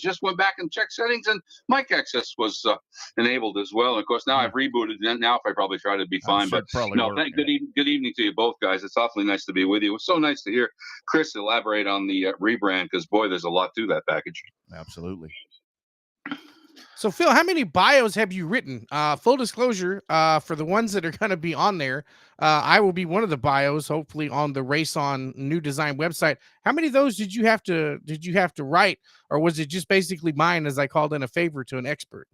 just went back and checked settings, and mic access was enabled as well. And of course, now I've rebooted, and now if I probably try to be fine. But no, good evening to you both, guys. It's awfully nice to be with you. It was so nice to hear Chris elaborate on the rebrand, because boy, there's a lot to that package. Absolutely. So, Phil, how many bios have you written? Full disclosure, for the ones that are going to be on there, I will be one of the bios, hopefully on the Race On new design website. How many of those did you have to write, or was it just basically mine as I called in a favor to an expert?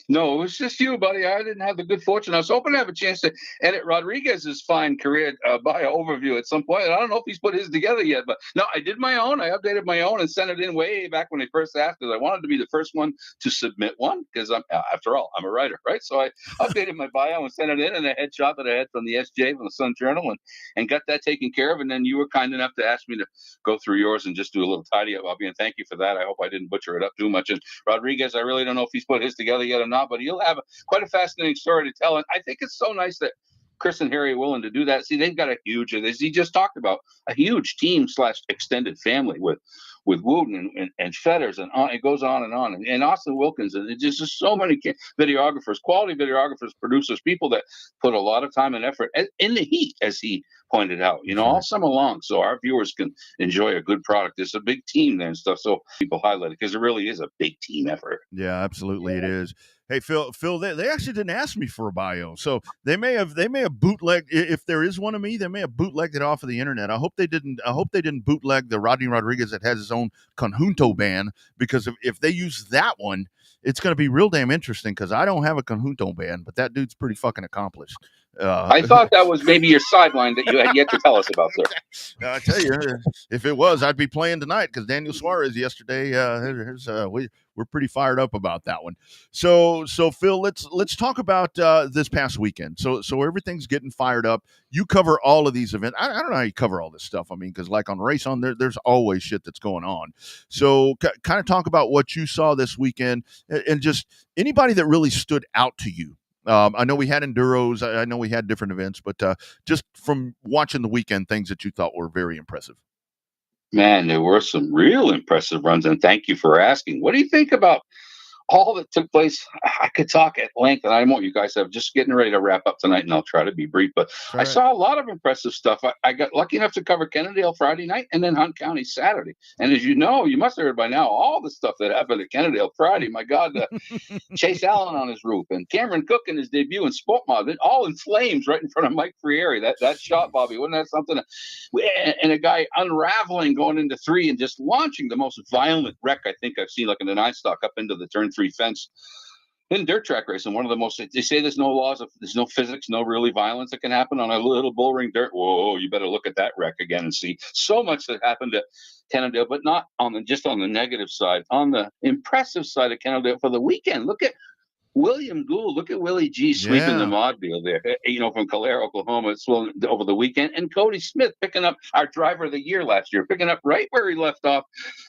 No, it was just you, buddy. I didn't have the good fortune. I was hoping to have a chance to edit Rodriguez's fine career bio overview at some point. I don't know if he's put his together yet, but no, I did my own. I updated my own and sent it in way back when I first asked, because I wanted to be the first one to submit one, because after all, I'm a writer, right? So I updated my bio and sent it in, and a headshot that I had from the SJ, from the Sun Journal, and got that taken care of. And then you were kind enough to ask me to go through yours and just do a little tidy up, Bobby, and thank you for that. I hope I didn't butcher it up too much. And Rodriguez, I really don't know if he's put his together yet or not, but he'll have quite a fascinating story to tell. And I think it's so nice that Chris and Harry are willing to do that. See, they've got a huge, as he just talked about, a huge team / extended family with Wooten and Fetters, and on, it goes on, and Austin Wilkins, and it's just so many videographers, quality videographers, producers, people that put a lot of time and effort in the heat, as he pointed out, all summer long, so our viewers can enjoy a good product. There's a big team there and stuff, so people highlight it, because it really is a big team effort. Yeah, absolutely, it is. Hey, Phil, they actually didn't ask me for a bio, so they may have bootlegged. If there is one of me, they may have bootlegged it off of the internet. I hope they didn't bootleg the Rodney Rodriguez that has his own Conjunto band, because if they use that one, it's going to be real damn interesting, because I don't have a Conjunto band, but that dude's pretty fucking accomplished. I thought that was maybe your sideline that you had yet to tell us about, sir. I tell you, if it was, I'd be playing tonight, because Daniel Suarez yesterday. We're pretty fired up about that one. So Phil, let's talk about this past weekend. So everything's getting fired up. You cover all of these events. I don't know how you cover all this stuff. I mean, because like on Race On, there's always shit that's going on. So kind of talk about what you saw this weekend, and just anybody that really stood out to you. I know we had Enduros. I know we had different events, but just from watching the weekend, things that you thought were very impressive. Man, there were some real impressive runs, and thank you for asking. What do you think about all that took place, I could talk at length, and I won't. You guys have just getting ready to wrap up tonight, and I'll try to be brief. But I saw a lot of impressive stuff. I got lucky enough to cover Kennedale Friday night and then Hunt County Saturday. And as you know, you must have heard by now, all the stuff that happened at Kennedale Friday. My God, Chase Allen on his roof and Cameron Cook in his debut in Sport Mod, all in flames right in front of Mike Frieri. That shot, Bobby, wasn't that something? And a guy unraveling going into 3 and just launching the most violent wreck I think I've seen, like in an eye stock up into the turn 3 fence in dirt track racing. One of the most, they say there's no laws there's no physics, no really violence that can happen on a little bull ring dirt. Whoa, you better look at that wreck again and see so much that happened at Kennedale, but not just on the negative side, on the impressive side of Kennedale for the weekend. Look at William Gould, look at Willie G sweeping the mod deal there, from Calera, Oklahoma, over the weekend. And Cody Smith picking up our driver of the year last year, picking up right where he left off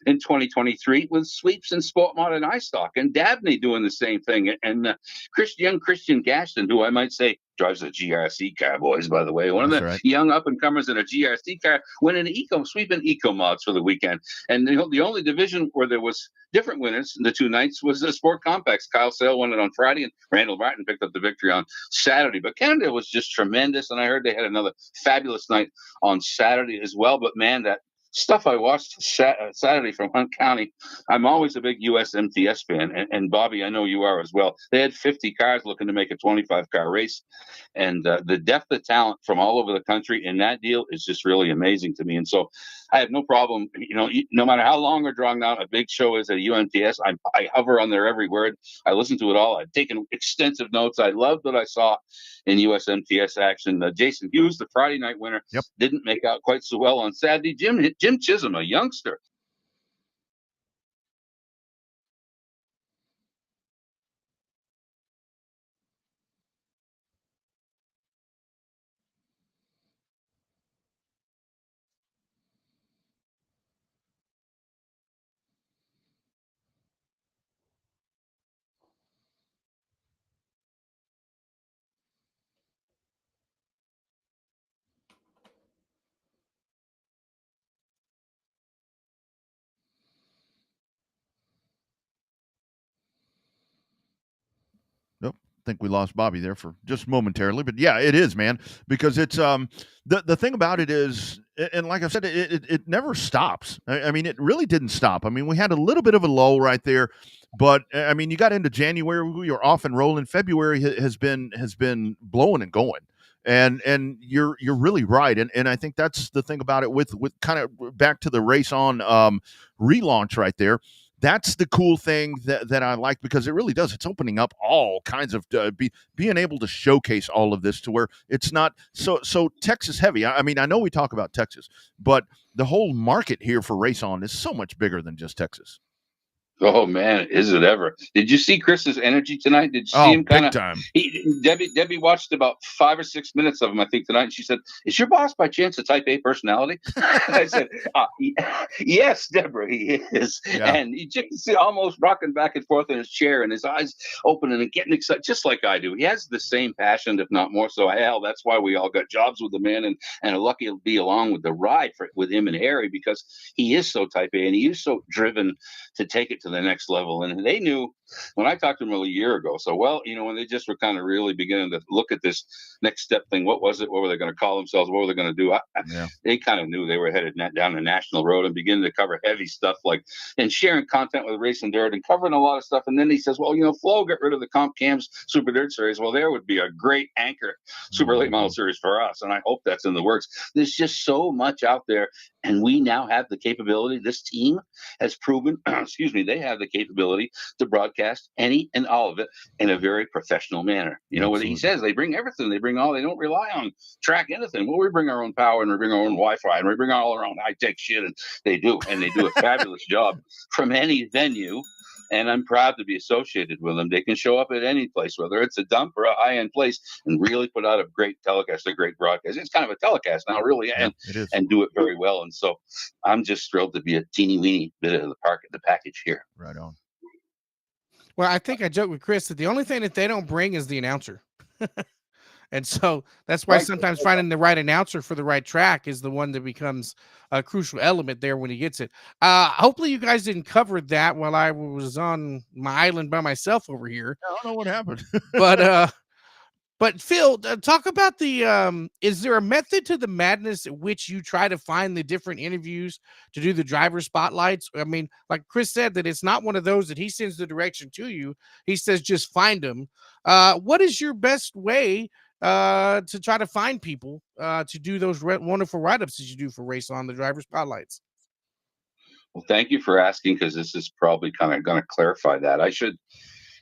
in 2023 with sweeps in Sport Mod and iStock. And Dabney doing the same thing. And Christian Gaston, who I might say drives a GRC car, boys, by the way. One of the young up-and-comers in a GRC car winning sweeping eco mods for the weekend. And the only division where there was different winners in the 2 nights was the Sport Complex. Kyle Sale won it on Friday, and Randall Martin picked up the victory on Saturday. But Canada was just tremendous, and I heard they had another fabulous night on Saturday as well. But, man, that stuff I watched Saturday from Hunt County, I'm always a big US MTS fan, and Bobby, I know you are as well. They had 50 cars looking to make a 25-car race, and the depth of talent from all over the country in that deal is just really amazing to me. And so I have no problem, no matter how long or drawn out a big show is at UMTS, I hover on there every word. I listen to it all. I've taken extensive notes. I loved what I saw in USMTS action. Jason Hughes, the Friday night winner, didn't make out quite so well on Saturday. Jim Chisholm, a youngster. I think we lost Bobby there for just momentarily, but yeah, it is, man, because it's the thing about it is, and like I said, it never stops. I mean, it really didn't stop. I mean, we had a little bit of a lull right there, but I mean, you got into January, we were off and rolling. February has been blowing and going. And you're really right, and I think that's the thing about it with kind of back to the Race On relaunch right there. That's the cool thing that I like, because it really does. It's opening up all kinds of being able to showcase all of this to where it's not so Texas heavy. I mean, I know we talk about Texas, but the whole market here for Race On is so much bigger than just Texas. Oh man, is it ever? Did you see Chris's energy tonight? Did you see him kind of? Debbie watched about 5 or 6 minutes of him, I think, tonight, and she said, "Is your boss by chance a Type A personality?" I said, "Yes, Deborah, he is." Yeah. And you can see almost rocking back and forth in his chair, and his eyes opening and getting excited, just like I do. He has the same passion, if not more so. Hell, that's why we all got jobs with the man, and are lucky to be along with the ride with him and Harry, because he is so Type A, and he is so driven to take it to the next level. And they knew when I talked to them a year ago. So, when they just were kind of really beginning to look at this next step thing, what was it? What were they going to call themselves? What were they going to do? They kind of knew they were headed down the national road and beginning to cover heavy stuff and sharing content with Racing Dirt and covering a lot of stuff. And then he says, Flo got rid of the Comp Cams Super Dirt Series. Well, there would be a great anchor Super Late Model Series for us. And I hope that's in the works. There's just so much out there. And we now have the capability. This team has proven, they have the capability to broadcast any and all of it in a very professional manner. What he says, they bring everything. They bring all. They don't rely on track anything. Well, we bring our own power, and we bring our own Wi-Fi, and we bring all our own high-tech shit, and they do a fabulous job from any venue. And I'm proud to be associated with them. They can show up at any place, whether it's a dump or a high-end place, and really put out a great telecast, a great broadcast. It's kind of a telecast now, really, and do it very well. And so I'm just thrilled to be a teeny-weeny bit of the package here. Right on. Well, I think I joked with Chris that the only thing that they don't bring is the announcer. And so that's why Right. sometimes finding the right announcer for the right track is the one that becomes a crucial element there when he gets it. Hopefully you guys didn't cover that while I was on my island by myself over here. I don't know what happened. But Phil, talk about the is there a method to the madness at which you try to find the different interviews to do the driver spotlights? I mean, like Chris said, that it's not one of those that he sends the direction to you. He says, just find them. What is your best way to try to find people to do those wonderful write-ups that you do for Race On, the driver spotlights? Well, thank you for asking, because this is probably kind of going to clarify that. I should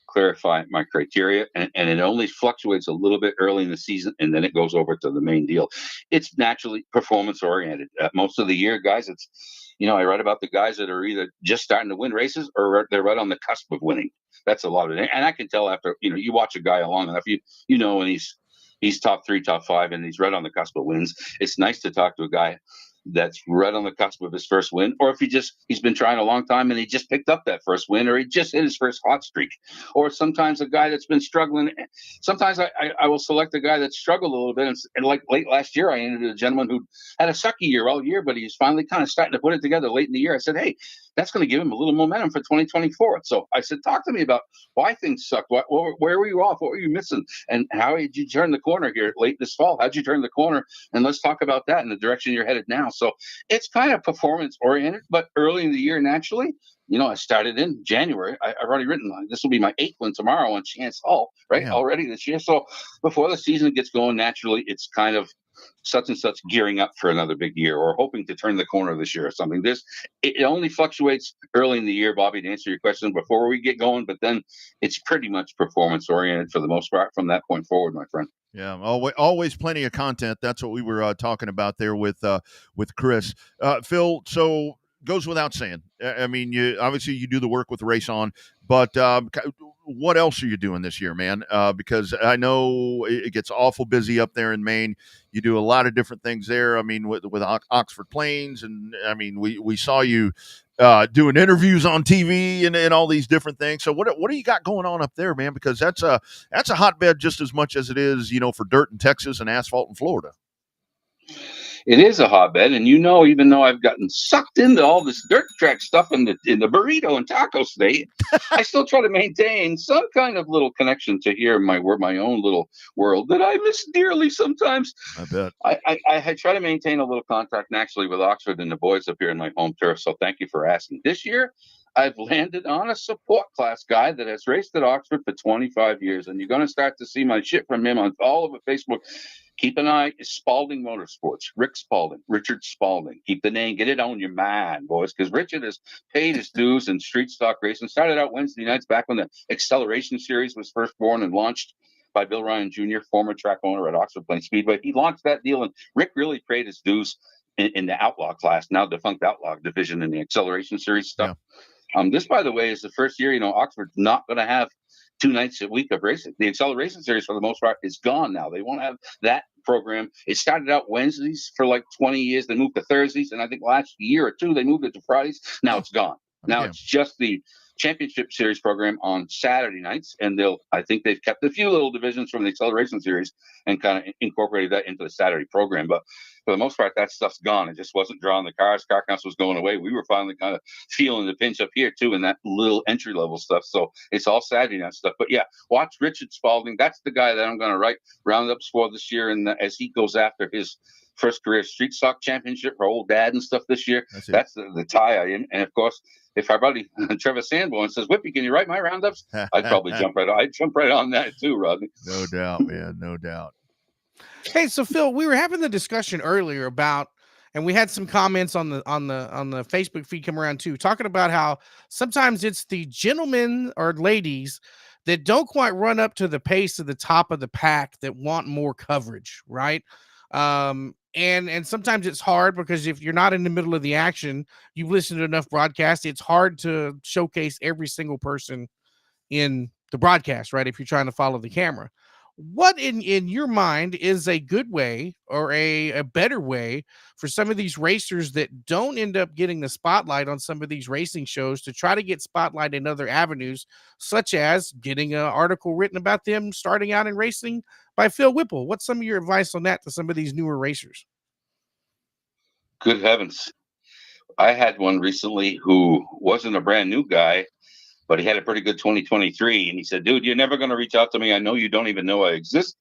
clarify my criteria, and it only fluctuates a little bit early in the season, and then it goes over to the main deal. It's naturally performance oriented. Most of the year, guys, it's, I write about the guys that are either just starting to win races or they're right on the cusp of winning. That's a lot of it, and I can tell after you watch a guy long enough, when he's top 3, top 5, and he's right on the cusp of wins. It's nice to talk to a guy that's right on the cusp of his first win, or if he's been trying a long time and he just picked up that first win, or he just hit his first hot streak, or sometimes a guy that's been struggling. Sometimes I will select a guy that struggled a little bit, and like late last year, I interviewed a gentleman who had a sucky year all year, but he's finally kind of starting to put it together late in the year. I said, hey, that's going to give him a little momentum for 2024. So I said, talk to me about why things suck. Where were you off? What were you missing? And how did you turn the corner here late this fall? How'd you turn the corner? And let's talk about that and the direction you're headed now. So it's kind of performance oriented, but early in the year, naturally, I started in January. I've already written, this will be my 8th one tomorrow on Chance Hall, right? Yeah. Already this year. So before the season gets going, naturally, it's kind of such and such gearing up for another big year, or hoping to turn the corner this year or something. It only fluctuates early in the year, Bobby, to answer your question, before we get going, but then it's pretty much performance oriented for the most part from that point forward, my friend. Yeah, always plenty of content. That's what we were talking about there with Chris. Phil, so goes without saying. I mean, you do the work with Race On, but what else are you doing this year, man? Because I know it gets awful busy up there in Maine. You do a lot of different things there. I mean, with Oxford Plains, and I mean, we saw you doing interviews on TV and all these different things. So what do you got going on up there, man? Because that's a hotbed just as much as it is, for dirt in Texas and asphalt in Florida. It is a hotbed, and even though I've gotten sucked into all this dirt track stuff in the burrito and taco state, I still try to maintain some kind of little connection to here my own little world that I miss dearly sometimes. I bet. I try to maintain a little contact naturally with Oxford and the boys up here in my home turf. So thank you for asking. This year, I've landed on a support class guy that has raced at Oxford for 25 years, and you're going to start to see my shit from him on all over Facebook. Keep an eye. Spalding Motorsports. Rick Spalding. Richard Spalding. Keep the name. Get it on your mind, boys, because Richard has paid his dues in street stock racing. Started out Wednesday nights back when the Acceleration Series was first born and launched by Bill Ryan Jr., former track owner at Oxford Plains Speedway. He launched that deal, and Rick really paid his dues in the Outlaw class, now defunct Outlaw division in the Acceleration Series stuff. Yeah. This, by the way, is the first year, Oxford's not going to have 2 nights a week of racing. The Acceleration Series, for the most part, is gone now. They won't have that program. It started out Wednesdays for like 20 years. They moved to Thursdays, and I think last year or 2 they moved it to Fridays. Now it's gone. Now it's just the Championship Series program on Saturday nights, and I think they've kept a few little divisions from the Acceleration Series and kind of incorporated that into the Saturday program. But for the most part, that stuff's gone. It just wasn't drawing the cars. Car Council was going away. We were finally kind of feeling the pinch up here too in that little entry level stuff. So it's all Saturday night stuff. But yeah, watch Richard Spalding. That's the guy that I'm going to write roundups for this year, and as he goes after his first career street stock championship for old dad and stuff this year. That's the tie I in. And of course, if our buddy Trevor Sanborn says, Whippy, can you write my roundups? I'd probably jump right on that too, Rodney. No doubt, man. No doubt. Hey, so Phil, we were having the discussion earlier about, and we had some comments on the Facebook feed come around too, talking about how sometimes it's the gentlemen or ladies that don't quite run up to the pace of the top of the pack that want more coverage, right? And sometimes it's hard because if you're not in the middle of the action, you've listened to enough broadcasts, it's hard to showcase every single person in the broadcast, right? If you're trying to follow the camera. what in your mind is a good way or a better way for some of these racers that don't end up getting the spotlight on some of these racing shows to try to get spotlight in other avenues, such as getting an article written about them starting out in racing by Phil Whipple? What's some of your advice on that to some of these newer racers? Good heavens. I had one recently who wasn't a brand new guy, but he had a pretty good 2023. And he said, dude, you're never going to reach out to me. I know you don't even know I exist.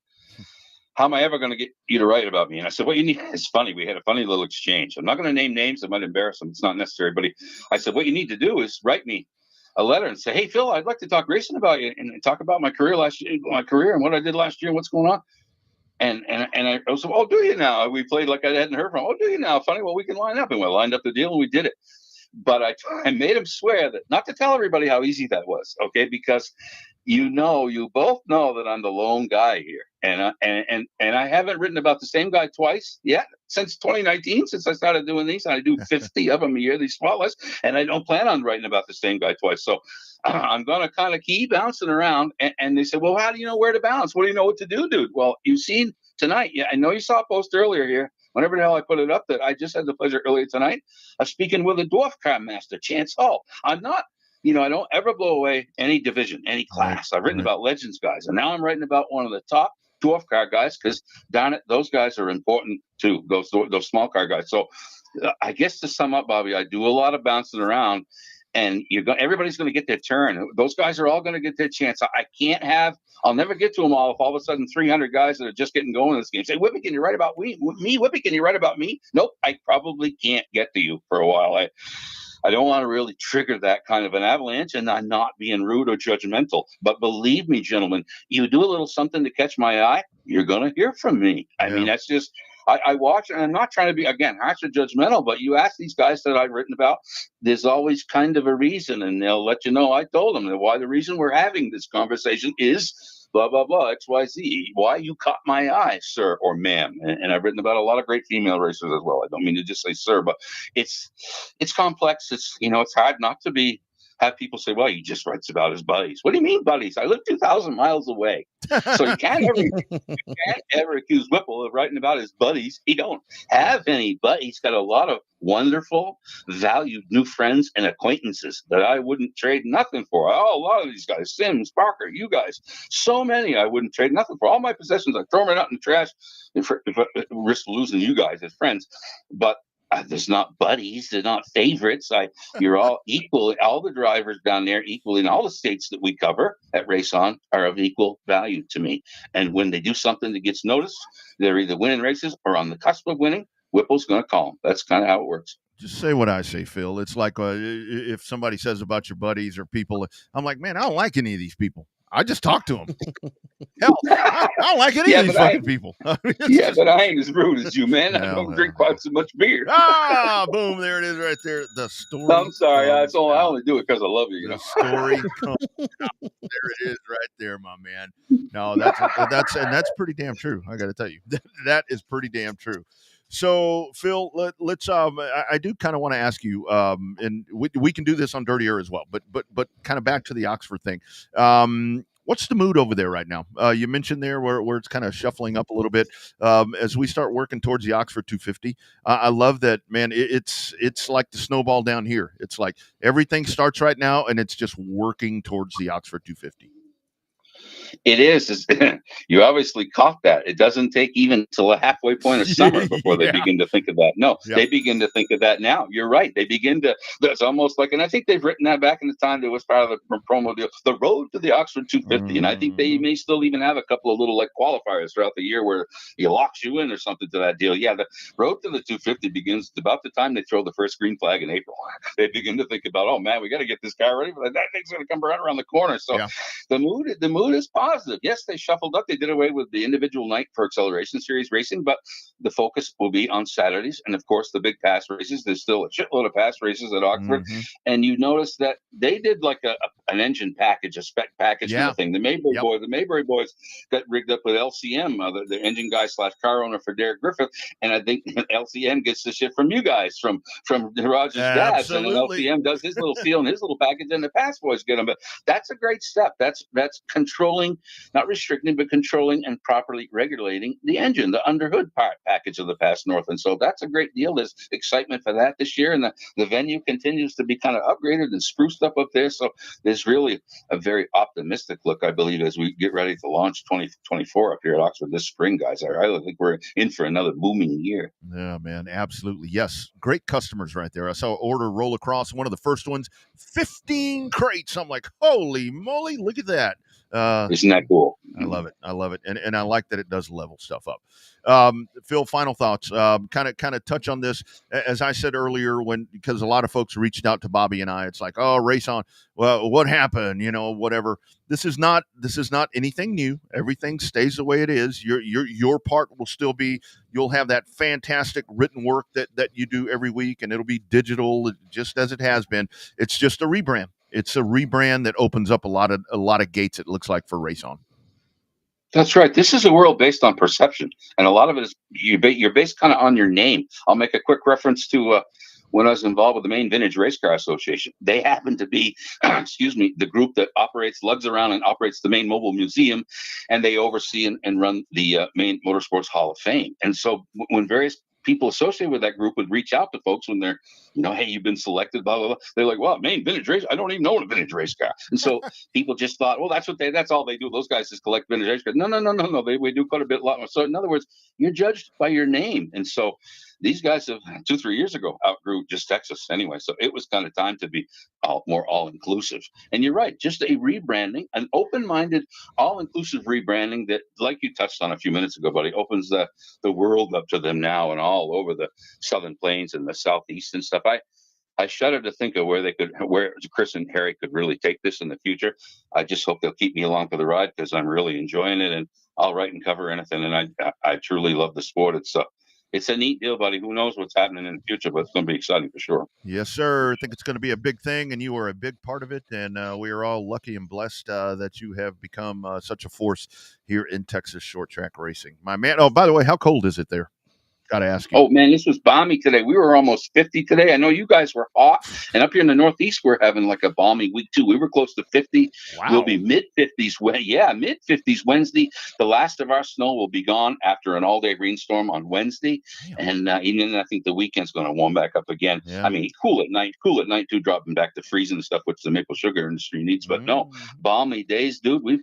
How am I ever going to get you to write about me? And I said, what you need, it's funny. We had a funny little exchange. I'm not going to name names. I might embarrass them. It's not necessary. But I said, what you need to do is write me a letter and say, hey, Phil, I'd like to talk racing about you and talk about my career and what I did last year and what's going on. And I was like, oh, do you now? We played like I hadn't heard from. Oh, do you now? Funny, well, we can line up. And we lined up the deal and we did it. But I made him swear that not to tell everybody how easy that was, okay? Because you both know that I'm the lone guy here, and I haven't written about the same guy twice yet since 2019, since I started doing these. I do 50 of them a year, these spotlights, and I don't plan on writing about the same guy twice. So I'm going to kind of keep bouncing around. And they said, well, how do you know where to bounce? What do you know what to do, dude? Well, you've seen tonight. Yeah, I know you saw a post earlier here. Whenever the hell I put it up, that I just had the pleasure earlier tonight of speaking with a dwarf car master, Chance Hall. I'm not, I don't ever blow away any division, any class. I've written about legends guys, and now I'm writing about one of the top dwarf car guys because, darn it, those guys are important too, those small car guys. So I guess to sum up, Bobby, I do a lot of bouncing around. And everybody's going to get their turn. Those guys are all going to get their chance. I'll never get to them all if all of a sudden 300 guys that are just getting going in this game say, Whippy, can you write about me? Whippy, can you write about me? Nope, I probably can't get to you for a while. I don't want to really trigger that kind of an avalanche, and I'm not being rude or judgmental. But believe me, gentlemen, you do a little something to catch my eye, you're going to hear from me. I mean, that's just... I watch, and I'm not trying to be, again, harsh or judgmental, but you ask these guys that I've written about, there's always kind of a reason, and they'll let you know I told them that why the reason we're having this conversation is blah, blah, blah, XYZ, why you caught my eye, sir or ma'am. And I've written about a lot of great female racers as well. I don't mean to just say sir, but it's complex. It's hard not to have people say, well, he just writes about his buddies. What do you mean, buddies? I live 2,000 miles away. So you can't ever accuse Whipple of writing about his buddies. He don't have any, but he's got a lot of wonderful, valued new friends and acquaintances that I wouldn't trade nothing for. Oh, a lot of these guys, Sims, Parker, you guys, so many I wouldn't trade nothing for. All my possessions, I throw them out in the trash if I risk losing you guys as friends. But there's not buddies, they're not favorites. You're all equal. All the drivers down there equally in all the states that we cover at Race On are of equal value to me. And when they do something that gets noticed, they're either winning races or on the cusp of winning. Whipple's going to call them. That's kind of how it works. Just say what I say, Phil. It's like if somebody says about your buddies or people, I'm like, man, I don't like any of these people. I just talk to them. Hell, I don't like any of these fucking people. But I ain't as rude as you, man. I don't drink quite so much beer. Boom! There it is, right there. The story. I'm sorry. I only do it because I love you. The story comes out. There it is, right there, my man. No, that's pretty damn true. I got to tell you, that is pretty damn true. So, Phil, let's. I do kind of want to ask you, and we can do this on Dirty Air as well, but kind of back to the Oxford thing. What's the mood over there right now? You mentioned there where it's kind of shuffling up a little bit as we start working towards the Oxford 250. I love that, man. It's like the snowball down here. It's like everything starts right now, and it's just working towards the Oxford 250. It is. You obviously caught that. It doesn't take even till the halfway point of summer before they begin to think of that. No, they begin to think of that now. You're right. They begin to. It's almost like, and I think they've written that back in the time that was part of the promo deal, the road to the Oxford 250. And I think they may still even have a couple of little like qualifiers throughout the year where he locks you in or something to that deal. Yeah, the road to the 250 begins about the time they throw the first green flag in April. They begin to think about, oh man, we got to get this car ready, but that thing's going to come right around the corner. So the mood is positive. Yes, they shuffled up. They did away with the individual night for Acceleration Series racing, but the focus will be on Saturdays, and of course the big pass races. There's still a shitload of pass races at Oxford, and you notice that they did like an engine package, a spec package kind of thing. The Maybury boys got rigged up with LCM, the engine guy / car owner for Derek Griffith, and I think LCM gets the shit from you guys, from Roger's dads, and then LCM does his little seal and his little package, and the pass boys get them. But that's a great step. That's controlling, not restricting, but controlling and properly regulating the engine, the underhood package of the Pass North. And so that's a great deal. There's excitement for that this year, and the venue continues to be kind of upgraded and spruced up there. So there's really a very optimistic look, I believe, as we get ready to launch 2024 up here at Oxford this spring, guys. I think we're in for another booming year. Yeah, man, absolutely. Yes, great customers right there. I saw order roll across, one of the first ones, 15 crates. I'm like, holy moly, look at that. Isn't that cool? I love it. I love it. And I like that it does level stuff up. Phil, final thoughts. Kind of touch on this. As I said earlier, because a lot of folks reached out to Bobby and I, it's like, oh, race on. Well, what happened? Whatever. This is not anything new. Everything stays the way it is. Your part will still be, you'll have that fantastic written work that you do every week, and it'll be digital just as it has been. It's just a rebrand. It's a rebrand that opens up a lot of gates, it looks like, for Race On. That's right. This is a world based on perception, and a lot of it is you're based kind of on your name. I'll make a quick reference to when I was involved with the Maine Vintage Race Car Association. They happen to be, the group that lugs around and operates the Maine Mobile Museum, and they oversee and run the Maine Motorsports Hall of Fame. And so when various people associated with that group would reach out to folks when they're, hey, you've been selected, blah, blah, blah. They're like, well, Maine vintage race, I don't even know a vintage race car. And so people just thought, well, that's all they do. Those guys just collect vintage race cars. No. We do quite a bit, lot more. So in other words, you're judged by your name. And so these guys have 2-3 years ago outgrew just Texas anyway. So it was kind of time to be more all-inclusive. And you're right, just a rebranding, an open-minded, all-inclusive rebranding that, like you touched on a few minutes ago, buddy, opens the world up to them now and all over the Southern Plains and the Southeast and stuff. I shudder to think of where Chris and Harry could really take this in the future. I just hope they'll keep me along for the ride, because I'm really enjoying it, and I'll write and cover anything. And I truly love the sport. It's a neat deal, buddy. Who knows what's happening in the future, but it's going to be exciting for sure. Yes, sir. I think it's going to be a big thing, and you are a big part of it. And we are all lucky and blessed that you have become such a force here in Texas short track racing. My man. Oh, by the way, how cold is it there? Got to ask you. Oh, man, this was balmy today. We were almost 50 today. I know you guys were hot. And up here in the Northeast, we're having like a balmy week, too. We were close to 50. Wow. We'll be mid-50s. Mid-50s Wednesday. The last of our snow will be gone after an all-day rainstorm on Wednesday. Damn. And even I think the weekend's going to warm back up again. Yeah. I mean, cool at night, too, dropping back to freezing and stuff, which the maple sugar industry needs. But no, balmy days, dude. We've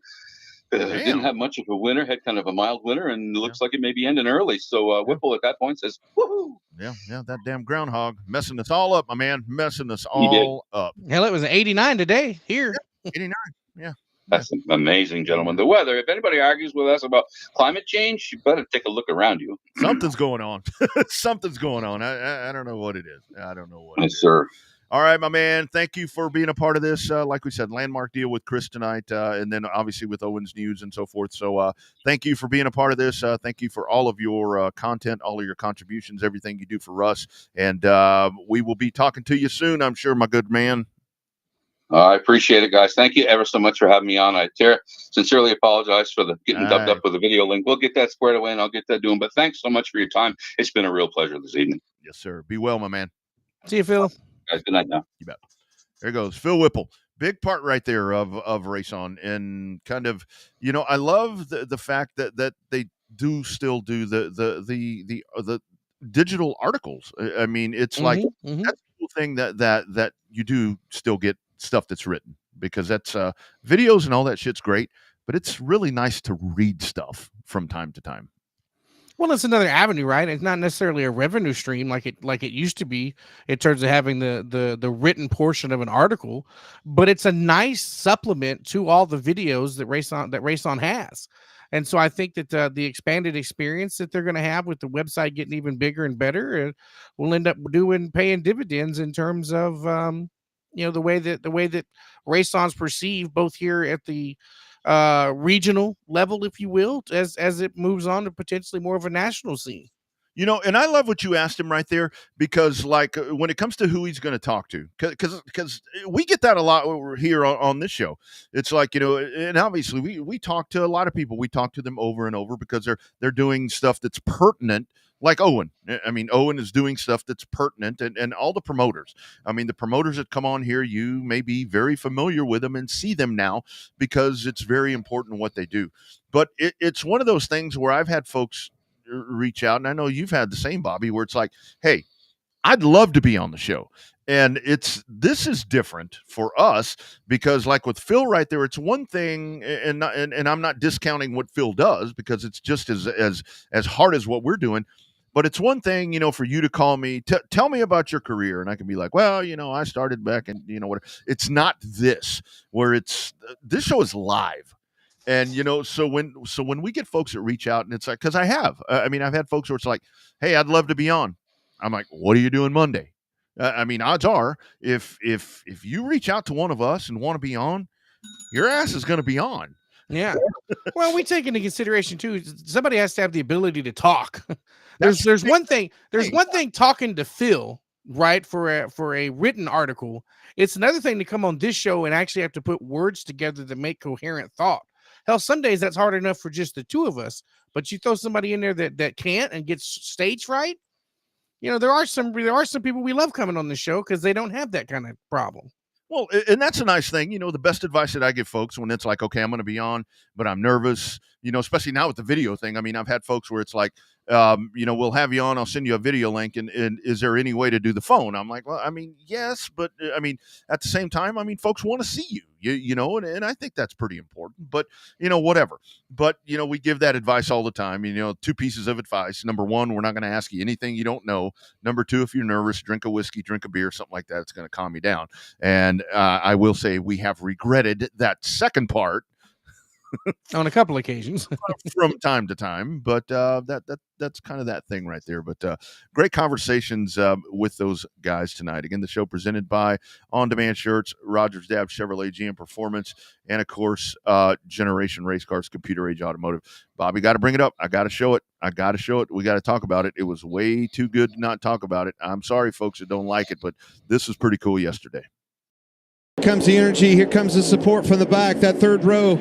didn't have much of a winter, had kind of a mild winter, and it looks like it may be ending early. So Whipple at that point says, woohoo. Yeah, that damn groundhog messing us all up, my man, messing us all up. Hell, it was 89 today here. 89, yeah. That's amazing, gentlemen. The weather, if anybody argues with us about climate change, you better take a look around you. Something's going on. Something's going on. I don't know what it is. I don't know what it is. Sir. All right, my man. Thank you for being a part of this. Like we said, landmark deal with Chris tonight, and then obviously with Owen's News and so forth. So thank you for being a part of this. Thank you for all of your content, all of your contributions, everything you do for us. And we will be talking to you soon, I'm sure, my good man. I appreciate it, guys. Thank you ever so much for having me on. I sincerely apologize for getting dubbed up with the video link. We'll get that squared away, and I'll get that doing. But thanks so much for your time. It's been a real pleasure this evening. Yes, sir. Be well, my man. See you, Phil. Guys, good night now. You bet. There goes Phil Whipple. Big part right there of Race On, and kind of, I love the fact that they do still do the digital articles. I mean, it's like that's the cool thing that you do still get stuff that's written, because that's videos and all that shit's great, but it's really nice to read stuff from time to time. Well, it's another avenue, right? It's not necessarily a revenue stream like it used to be in terms of having the written portion of an article, but it's a nice supplement to all the videos that Race On has. And so I think that the expanded experience that they're going to have with the website getting even bigger and better will end up paying dividends in terms of the way that Race On's perceived, both here at the regional level, if you will, as it moves on to potentially more of a national scene. And I love what you asked him right there, because like when it comes to who he's going to talk to, because we get that a lot here on this show. It's like, and obviously we talk to a lot of people. We talk to them over and over because they're doing stuff that's pertinent. Like Owen. I mean, Owen is doing stuff that's pertinent, and all the promoters. I mean, the promoters that come on here, you may be very familiar with them and see them now because it's very important what they do. But it's one of those things where I've had folks reach out, and I know you've had the same, Bobby, where it's like, hey, I'd love to be on the show. And this is different for us because, like with Phil right there, it's one thing, and I'm not discounting what Phil does because it's just as hard as what we're doing. But it's one thing, for you to call me, tell me about your career, and I can be like, well, I started back in, what. It's not this where this show is live. And so when we get folks that reach out, and it's like, because I've had folks where it's like, hey, I'd love to be on. I'm like, what are you doing Monday? Odds are if you reach out to one of us and want to be on, your ass is going to be on. Yeah. Well, we take into consideration too, somebody has to have the ability to talk. There's one thing talking to Phil, right, for a written article. It's another thing to come on this show and actually have to put words together that make coherent thought. Hell, some days that's hard enough for just the two of us, but you throw somebody in there that can't and gets stage fright. There are some people we love coming on the show because they don't have that kind of problem. Well, and that's a nice thing. The best advice that I give folks when it's like, okay, I'm going to be on, but I'm nervous, especially now with the video thing. I mean, I've had folks where it's like, we'll have you on, I'll send you a video link. And is there any way to do the phone? I'm like, well, yes, but at the same time, folks want to see you, and I think that's pretty important, but whatever. But, we give that advice all the time, two pieces of advice. Number one, we're not going to ask you anything you don't know. Number two, if you're nervous, drink a whiskey, drink a beer, something like that. It's going to calm you down. And I will say we have regretted that second part on a couple occasions from time to time, but that's kind of that thing right there. But great conversations with those guys tonight. Again, the show presented by On Demand Shirts, Rogers Dab Chevrolet GM Performance, and of course Generation Race Cars, Computer Age Automotive. Bobby, got to bring it up. I got to show it. We got to talk about it. It was way too good to not talk about it. I'm sorry, folks that don't like it, but this was pretty cool yesterday. Here comes the energy. Here comes the support from the back, that third row.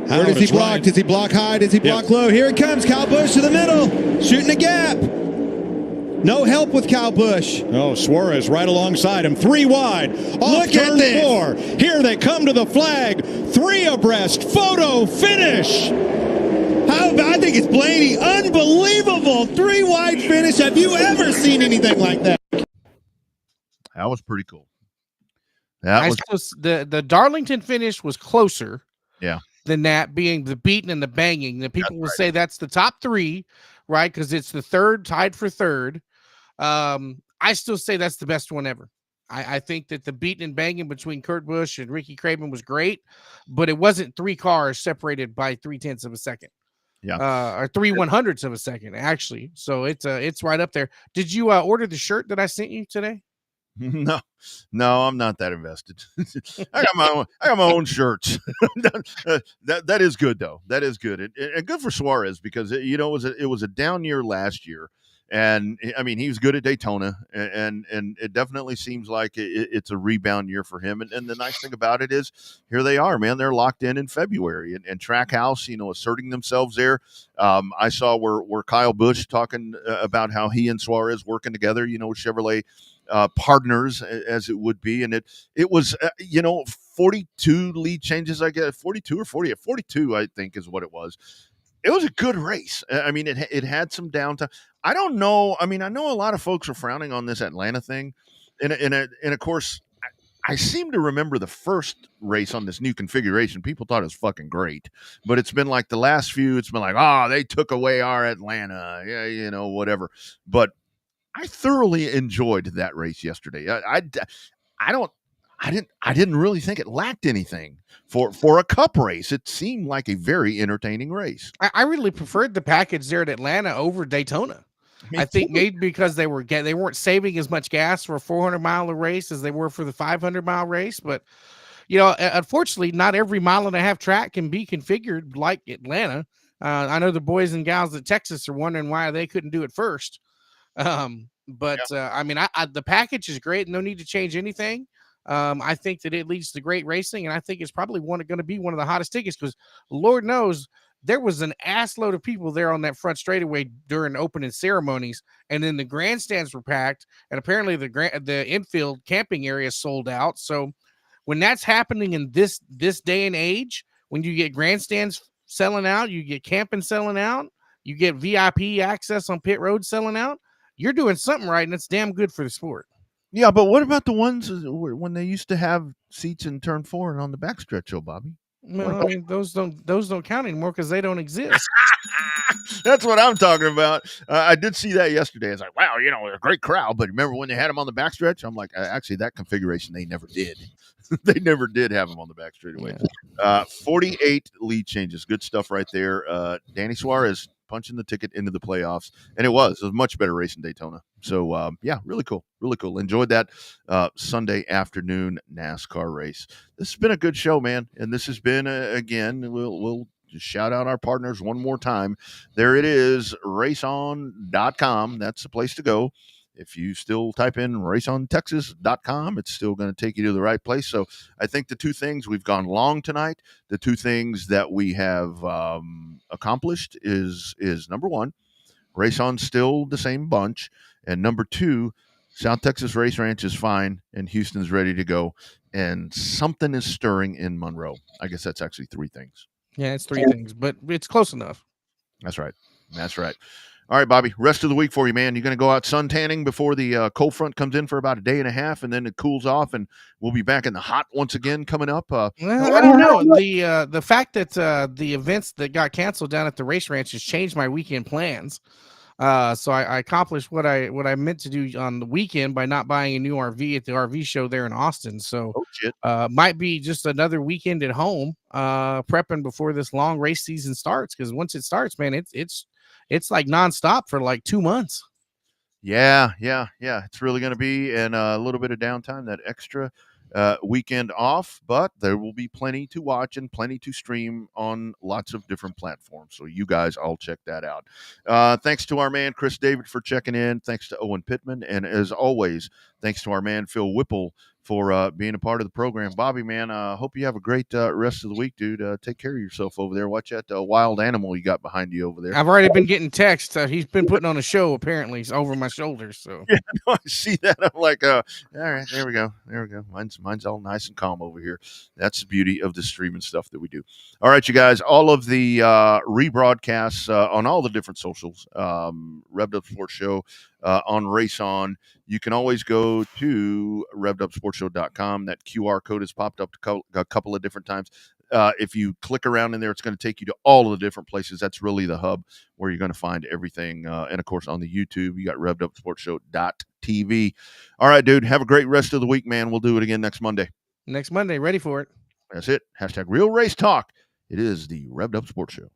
Where does he block? Does he block high? Does he block low? Here it comes. Kyle Busch to the middle, shooting a gap. No help with Kyle Busch. Oh, Suarez right alongside him. 3 wide. Off turn 4. Here they come to the flag. 3 abreast. Photo finish. I think it's Blaney. Unbelievable. 3 wide finish. Have you ever seen anything like that? That was pretty cool. The Darlington finish was closer. Yeah. Than that, being the beating and the banging. The people will say that's the top 3, right? Because it's the third, tied for third. I still say that's the best one ever. I think that the beating and banging between Kurt Busch and Ricky Craven was great, but it wasn't 3 cars separated by 0.3 of a second. Yeah. Or 3/100ths of a second, actually. So it's right up there. Did you order the shirt that I sent you today? No, I'm not that invested. I got my own shirts. that is good though. That is good, and good for Suarez because it was a down year last year, and he was good at Daytona, and it definitely seems like it's a rebound year for him. And the nice thing about it is here they are, man. They're locked in February, and Trackhouse, asserting themselves there. I saw where Kyle Busch talking about how he and Suarez working together, Chevrolet. Partners as it would be, and it was 42 lead changes, I guess 42 or 42 I think is what it was. It was a good race. It had some downtime. I don't know. I know a lot of folks are frowning on this Atlanta thing, and of course I seem to remember the first race on this new configuration. People thought it was fucking great, but it's been like the last few. It's been like, they took away our Atlanta, whatever. But I thoroughly enjoyed that race yesterday. I didn't really think it lacked anything for a cup race. It seemed like a very entertaining race. I really preferred the package there at Atlanta over Daytona. I think maybe because they weren't saving as much gas for a 400-mile race as they were for the 500-mile race. But unfortunately, not every mile and a half track can be configured like Atlanta. I know the boys and gals at Texas are wondering why they couldn't do it first. I mean, the package is great. No need to change anything. I think that it leads to great racing, and I think it's probably going to be one of the hottest tickets because Lord knows there was an ass load of people there on that front straightaway during opening ceremonies, and then the grandstands were packed, and apparently the infield camping area sold out. So when that's happening in this day and age, when you get grandstands selling out, you get camping selling out, you get VIP access on pit road selling out, you're doing something right, and it's damn good for the sport. Yeah, but what about the ones when they used to have seats in turn 4 and on the backstretch, Bobby? Well, I mean, those don't count anymore because they don't exist. That's what I'm talking about. I did see that yesterday. It's like, wow, a great crowd. But remember when they had them on the back stretch? I'm like, actually, that configuration they never did. They never did have them on the back straightaway. 48 lead changes. Good stuff right there. Danny Suarez punching the ticket into the playoffs. And it was a much better race in Daytona. So, yeah, really cool. Really cool. Enjoyed that Sunday afternoon NASCAR race. This has been a good show, man. And this has been, again, we'll just shout out our partners one more time. There it is, raceon.com. That's the place to go. If you still type in raceontexas.com, it's still going to take you to the right place. So I think the two things we've gone long tonight, the two things that we have accomplished is number one, Raceon's still the same bunch. And number two, South Texas Race Ranch is fine and Houston's ready to go. And something is stirring in Monroe. I guess that's actually three things. Yeah, it's three things, but it's close enough. That's right. That's right. All right, Bobby, rest of the week for you, man. You're going to go out sun tanning before the cold front comes in for about a day and a half, and then it cools off, and we'll be back in the hot once again coming up. Well, I don't know. The fact that the events that got canceled down at the race ranch has changed my weekend plans. So I accomplished what I meant to do on the weekend by not buying a new RV at the RV show there in Austin. So might be just another weekend at home, prepping before this long race season starts. Because once it starts, man, it's like nonstop for like 2 months. Yeah. It's really going to be, and a little bit of downtime, that extra weekend off, but there will be plenty to watch and plenty to stream on lots of different platforms. So you guys all check that out. Thanks to our man, Chris David, for checking in. Thanks to Owen Pittman. And as always, thanks to our man, Phil Whipple, for being a part of the program. Bobby, man, hope you have a great rest of the week, dude. Take care of yourself over there. Watch that wild animal you got behind you over there. I've already been getting texts. He's been putting on a show, apparently. He's over my shoulders. So yeah, no, I see that. I'm like, all right, there we go. Mine's all nice and calm over here. That's the beauty of the streaming stuff that we do. All right, you guys, all of the rebroadcasts on all the different socials, Revved Up Sports Show, on Race On. You can always go to RevvedUpSportsShow.com. That QR code has popped up a couple of different times. If you click around in there, it's going to take you to all of the different places. That's really the hub where you're going to find everything. And, of course, on the YouTube, you got RevvedUpSportsShow.tv. All right, dude, have a great rest of the week, man. We'll do it again next Monday. Next Monday, ready for it. That's it. #Real Race Talk. It is the Revved Up Sports Show.